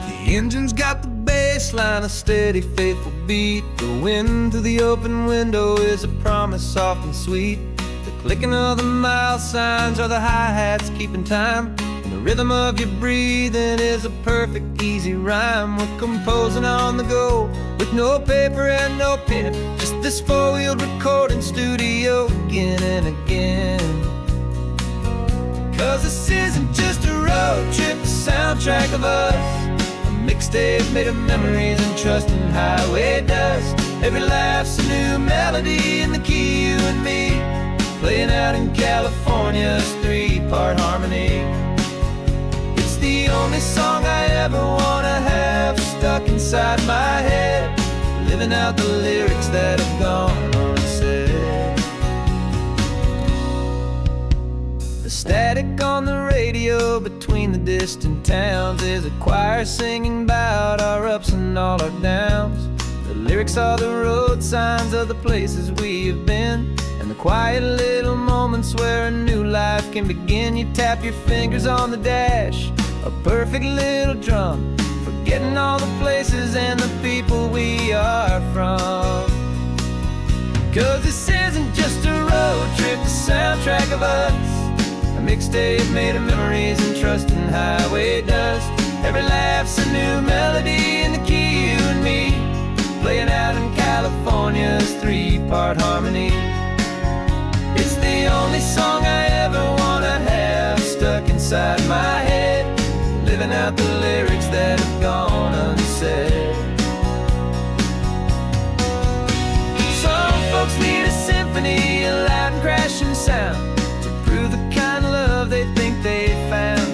The engine's got the bass line, a steady, faithful beat. The wind through the open window is a promise soft and sweet. The clicking of the mile signs are the hi-hats keeping time. And the rhythm of your breathing is a perfect, easy rhyme. We're composing on the go with no paper and no pen, just this four-wheeled recording studio again and again. 'Cause this isn't just a road trip, the soundtrack of us, a mixtape made of memories and trust and highway dust. Every laugh's a new melody in the key, you and me, playing out in California's three-part harmony. It's the only song I ever wanna have stuck inside my head, living out the lyrics that have gone unsaid. The static on the radio between the distant towns is a choir singing about our ups and all our downs. The lyrics are the road signs of the places we have been, and the quiet little moments where a new life can begin. You tap your fingers on the dash, a perfect little drum, forgetting all the places and the people we are from. 'Cause this isn't just a road trip, the soundtrack of us, a mixtape made of memories and trust in highway dust. Every laugh's a new melody in the key, you and me, playing out in California's 3-part harmony. It's the only song I ever wanna have stuck inside my head, living out the lyrics that have gone unsaid. Some folks need a symphony, a loud and crashing sound, to prove the kind of love they think they found.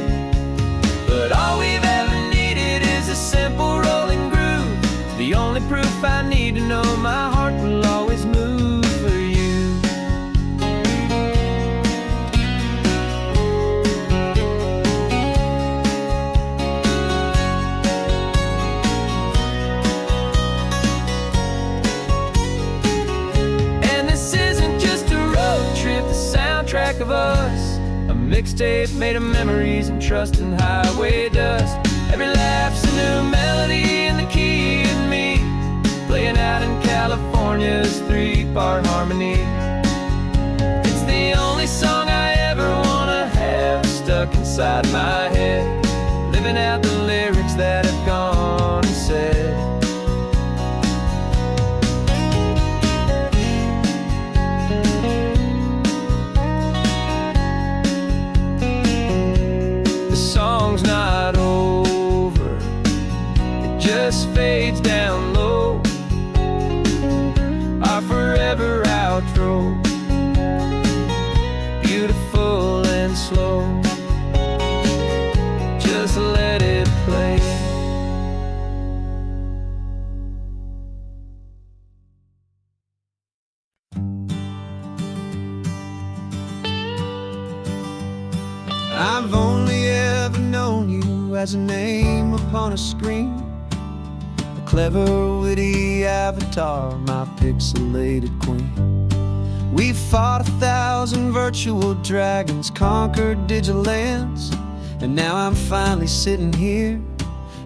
But all we've ever needed is a simple rolling groove, the only proof I need to know my heart will always move for you. And this isn't just a road trip, the soundtrack of us, a mixtape made of memories and trust in highway dust. Every laugh's a new melody in the key and me, playing out in California's 3-part harmony. It's the only song I ever wanna have stuck inside my head, living out the lyrics that have gone unsaid. The song's not over, it just fades down low, our forever outro, beautiful and slow. Just let it play. I've only ever known you as a name upon a screen, a clever, witty avatar, my pixelated queen. We fought 1,000 virtual dragons, conquered digital lands, and now I'm finally sitting here,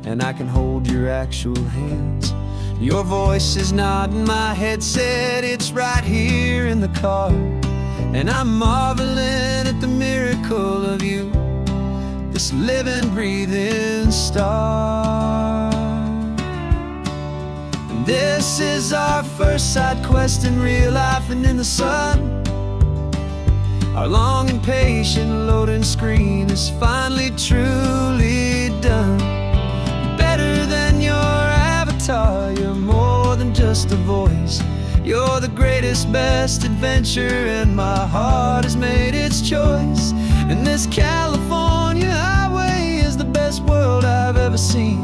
and I can hold your actual hands. Your voice is not in my headset, it's right here in the car, and I'm marveling at the miracle of you, this living, breathing star. And this is our first side quest in real life and in the sun. Our long and patient loading screen is finally truly done. Better than your avatar, you're more than just a voice. You're the greatest, best adventure, and my heart has made its choice. And this California highway is the best world I've ever seen,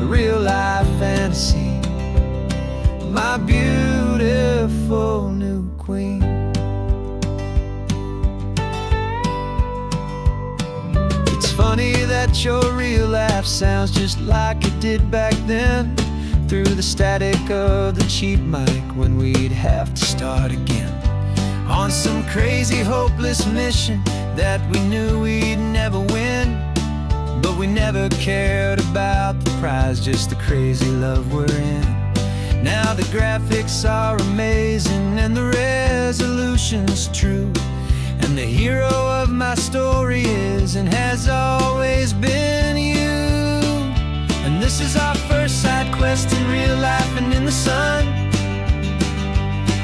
a real life fantasy, my beautiful new queen. It's funny that your real life sounds just like it did back then, through the static of the cheap mic when we'd have to start again, on some crazy hopeless mission that we knew we'd never win. But we never cared about the prize, just the crazy love we're in. Now the graphics are amazing and the resolution's true, and the hero of my story is and has always been you. And this is our first side quest in real life and in the sun.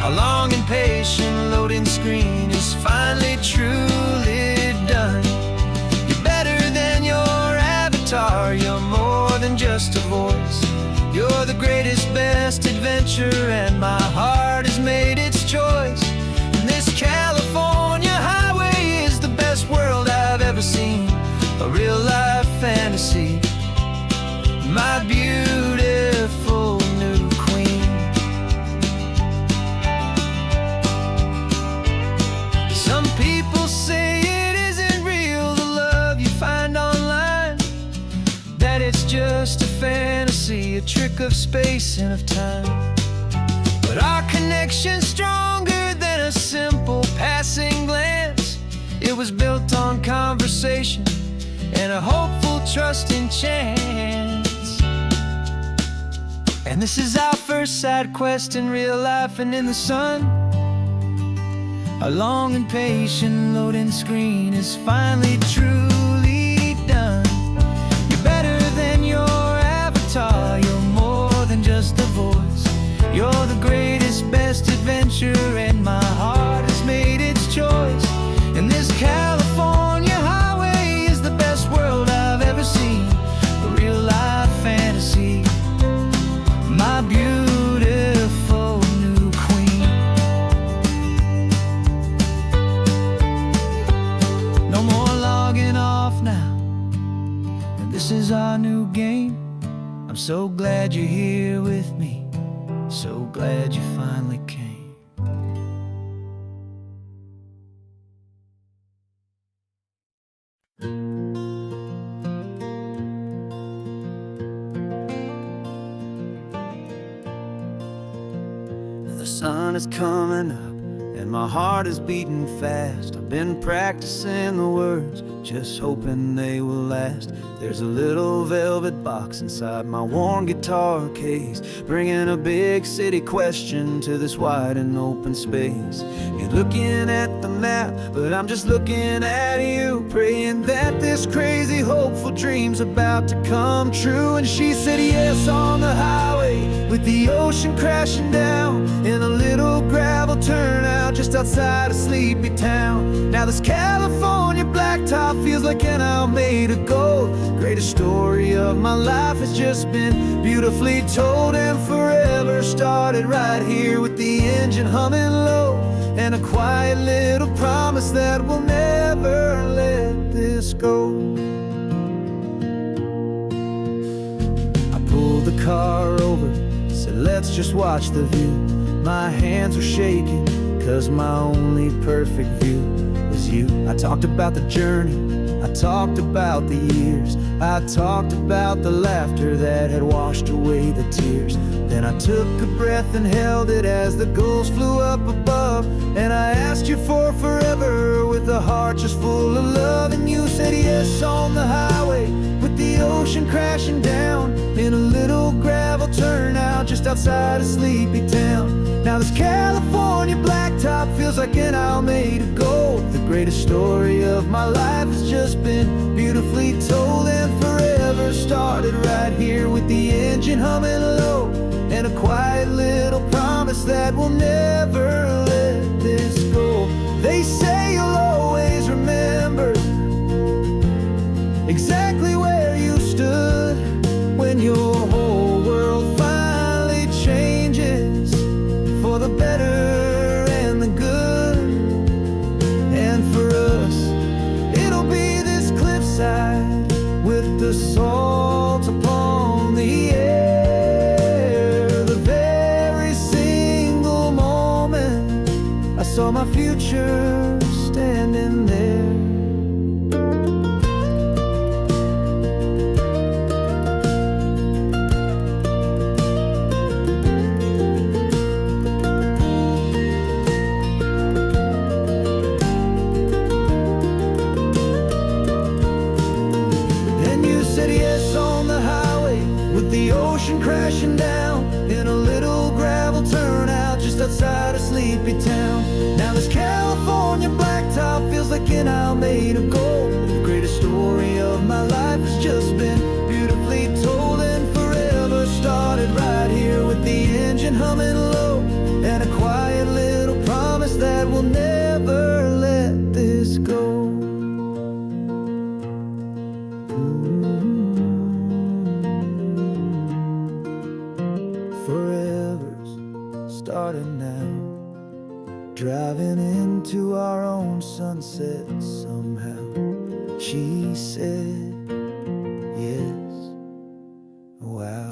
Our long and patient loading screen is finally truly done. You're better than your avatar, you're more than just a voice. You're the greatest, best adventure, and my heart has made its choice. And this California highway is the best world I've ever seen, a real life fantasy, my beautiful new queen. Some people say it isn't real, the love you find online, that it's just a fantasy, a trick of space and of time. But our connection's stronger than a simple passing glance. It was built on conversation and a hopeful, trusting chance. And this is our first side quest in real life and in the sun. Our long and patient loading screen is finally truly done. You're better than your avatar. You're more than just a voice. You're the greatest, best adventure, and my heart has made its choice. And this California highway is the best world I've ever seen. A real life fantasy, my beautiful new queen. No more logging off now, and this is our new game. I'm so glad you're here with me. So glad you finally came. The sun is coming up and my heart is beating fast. I've been practicing the words, just hoping they will last. There's a little velvet box inside my worn guitar case, bringing a big city question to this wide and open space. You're looking at the map, but I'm just looking at you, praying that this crazy hopeful dream's about to come true. And she said yes on the highway, with the ocean crashing down, in a little gravel turnout just outside of Sleepy Town. Now this California blacktop feels like an hour made of gold. Greatest story of my life has just been beautifully told, and forever started right here with the engine humming low, and a quiet little promise that we'll never let this go. I pulled the car over, said let's just watch the view. My hands were shaking, cause my only perfect view was you. I talked about the journey, I talked about the years, I talked about the laughter that had washed away the tears. Then I took a breath and held it as the gulls flew up above, and I asked you for forever with a heart just full of love. And you said yes on the highway, with the ocean crashing down, in a little gravel turnout just outside of Sleepy Town. Now this California blacktop feels like an hour made of gold. The greatest story of my life has just been beautifully told, and forever started right here with the engine humming low, and a quiet little promise that we'll never let this go. They say you'll always remember exactly where you stood when your whole world finally changes for the better and the good. And for us, it'll be this cliffside with the salt upon the air. The very single moment I saw my future standing there. Crashing down in a little gravel turnout just outside of Sleepy Town. Now this California blacktop feels like an hour made of gold. The greatest story of my life has just been beautifully told, and forever started right here with the engine humming low, and a quiet little promise that we'll never let this go. Starting now, driving into our own sunset somehow. She said yes, wow.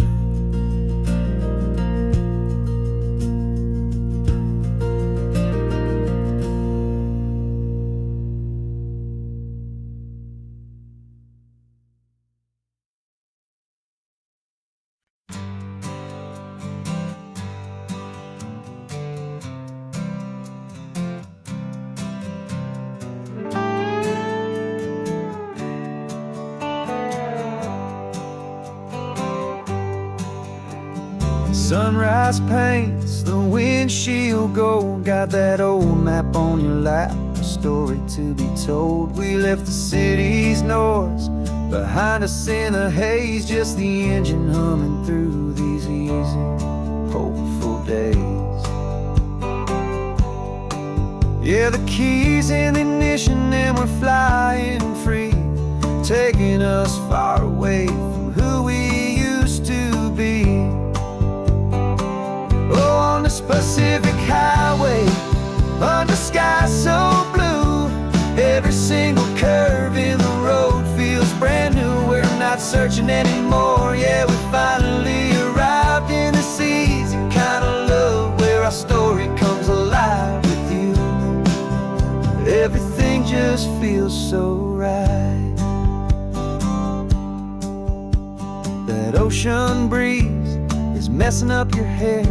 Sunrise paints the windshield gold. Got that old map on your lap, a story to be told. We left the city's noise behind us in the haze, just the engine humming through these easy, hopeful days. Yeah, the keys in the ignition and we're flying free, taking us far away from who we used to be. Oh, on this Pacific highway, under skies so blue, every single curve in the road feels brand new. We're not searching anymore, yeah, we finally arrived in this easy kind of love where our story comes alive with you. Everything just feels so right. That ocean breeze is messing up your hair,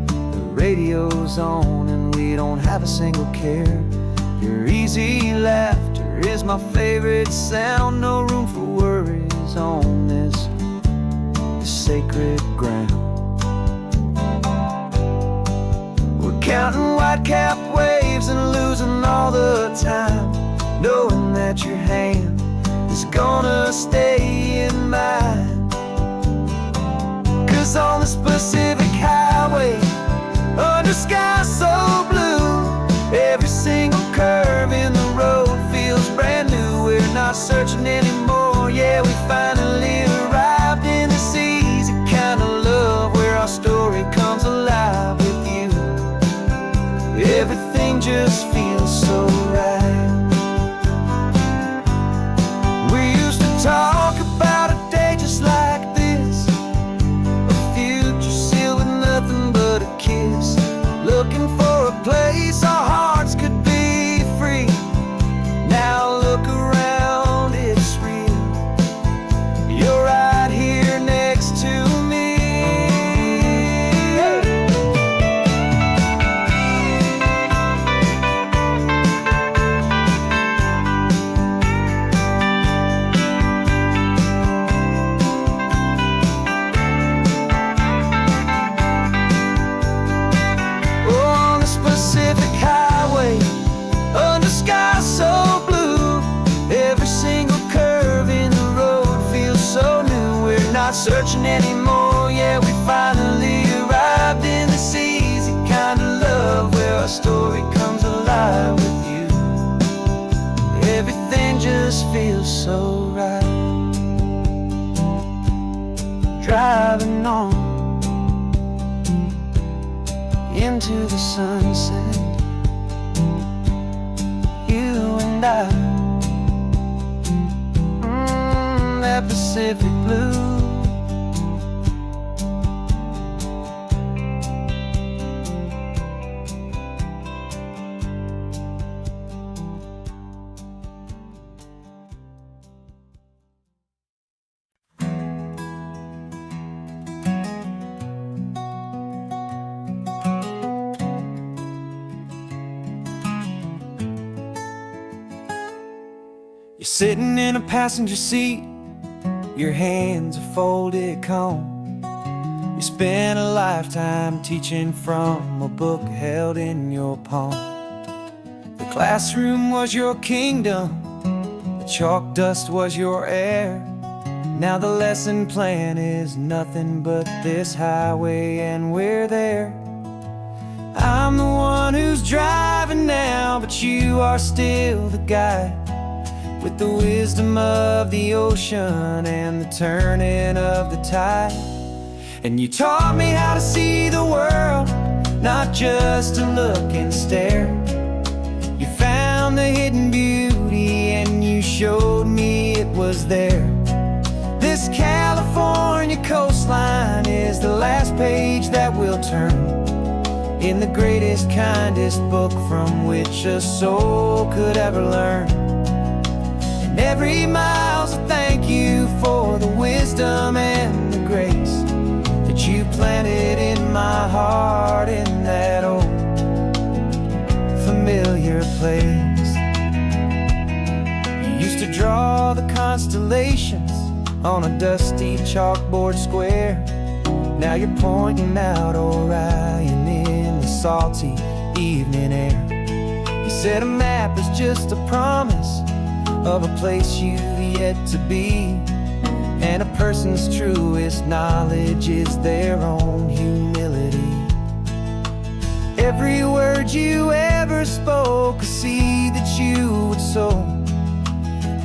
the radio's on and we don't have a single care. Your easy laughter is my favorite sound, no room for worries on this sacred ground. We're counting white-capped waves and losing all the time, knowing that your hand is gonna stay in mine. 'Cause on this Pacific highway, under skies so blue, every single curve in the road feels brand new. We're not searching anymore, yeah, we finally arrived in this easy kind of love where our story comes alive with you. Everything just feels so right. We used to talk about a day just like this, a future sealed with nothing but a kiss, looking for a place our hearts could be free. Now look around, it's real. You're right here next to me. On this Pacific highway, under skies so blue, every single curve in the road feels so new. We're not searching anymore, yeah, we finally arrived in this easy kind of love where our story comes alive with you. Everything just feels so right. Driving on into the sunset, you and I, that Pacific blue. You're sitting in a passenger seat, your hands are folded calm. You spent a lifetime teaching from a book held in your palm. The classroom was your kingdom, the chalk dust was your air. Now the lesson plan is nothing but this highway and we're there. I'm the one who's driving now, but you are still the guide, with the wisdom of the ocean and the turning of the tide. And you taught me how to see the world, not just to look and stare. You found the hidden beauty and you showed me it was there. This California coastline is the last page that we'll turn in the greatest, kindest book from which a soul could ever learn. Every mile's a thank you for the wisdom and the grace that you planted in my heart in that old familiar place. You used to draw the constellations on a dusty chalkboard square. Now you're pointing out Orion in the salty evening air. You said a map is just a promise of a place you've yet to be, and a person's truest knowledge is their own humility. Every word you ever spoke, a seed that you would sow,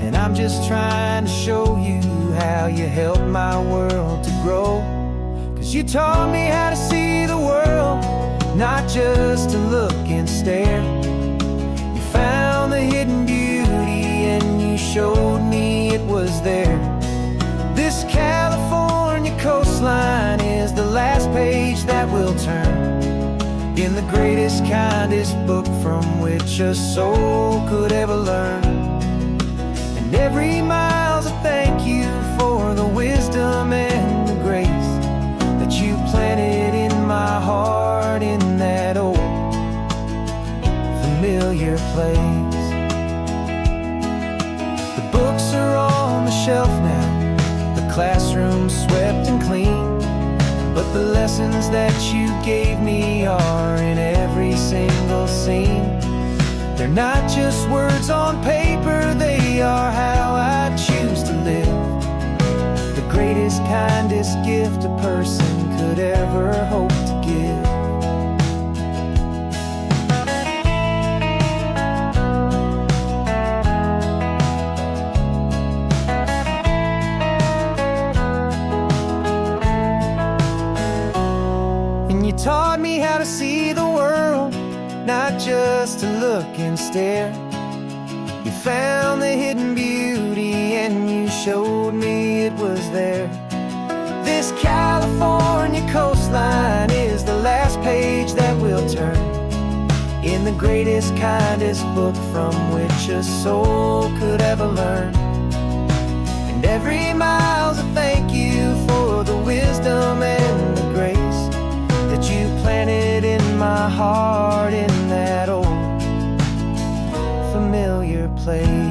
and I'm just trying to show you how you helped my world to grow. 'Cause you taught me how to see the world, not just to look and stare. You found the hidden beauty and you showed me it was there. This California coastline is the last page that we'll turn in the greatest, kindest book from which a soul could ever learn. And every mile's a thank you for the wisdom and the grace that you planted in my heart in that old familiar place. The books are on the shelf now, the classroom swept and clean, but the lessons that you gave me are in every single scene. They're not just words on paper, they are how I choose to live. The greatest, kindest gift a person could ever hope to give. And you taught me how to see the world, not just to look and stare. You found the hidden beauty and you showed me it was there. This California coastline is the last page that we'll turn in the greatest, kindest book from which a soul could ever learn. And every mile's a thank you for the wisdom and the grace that you planted in my heart in that old familiar place.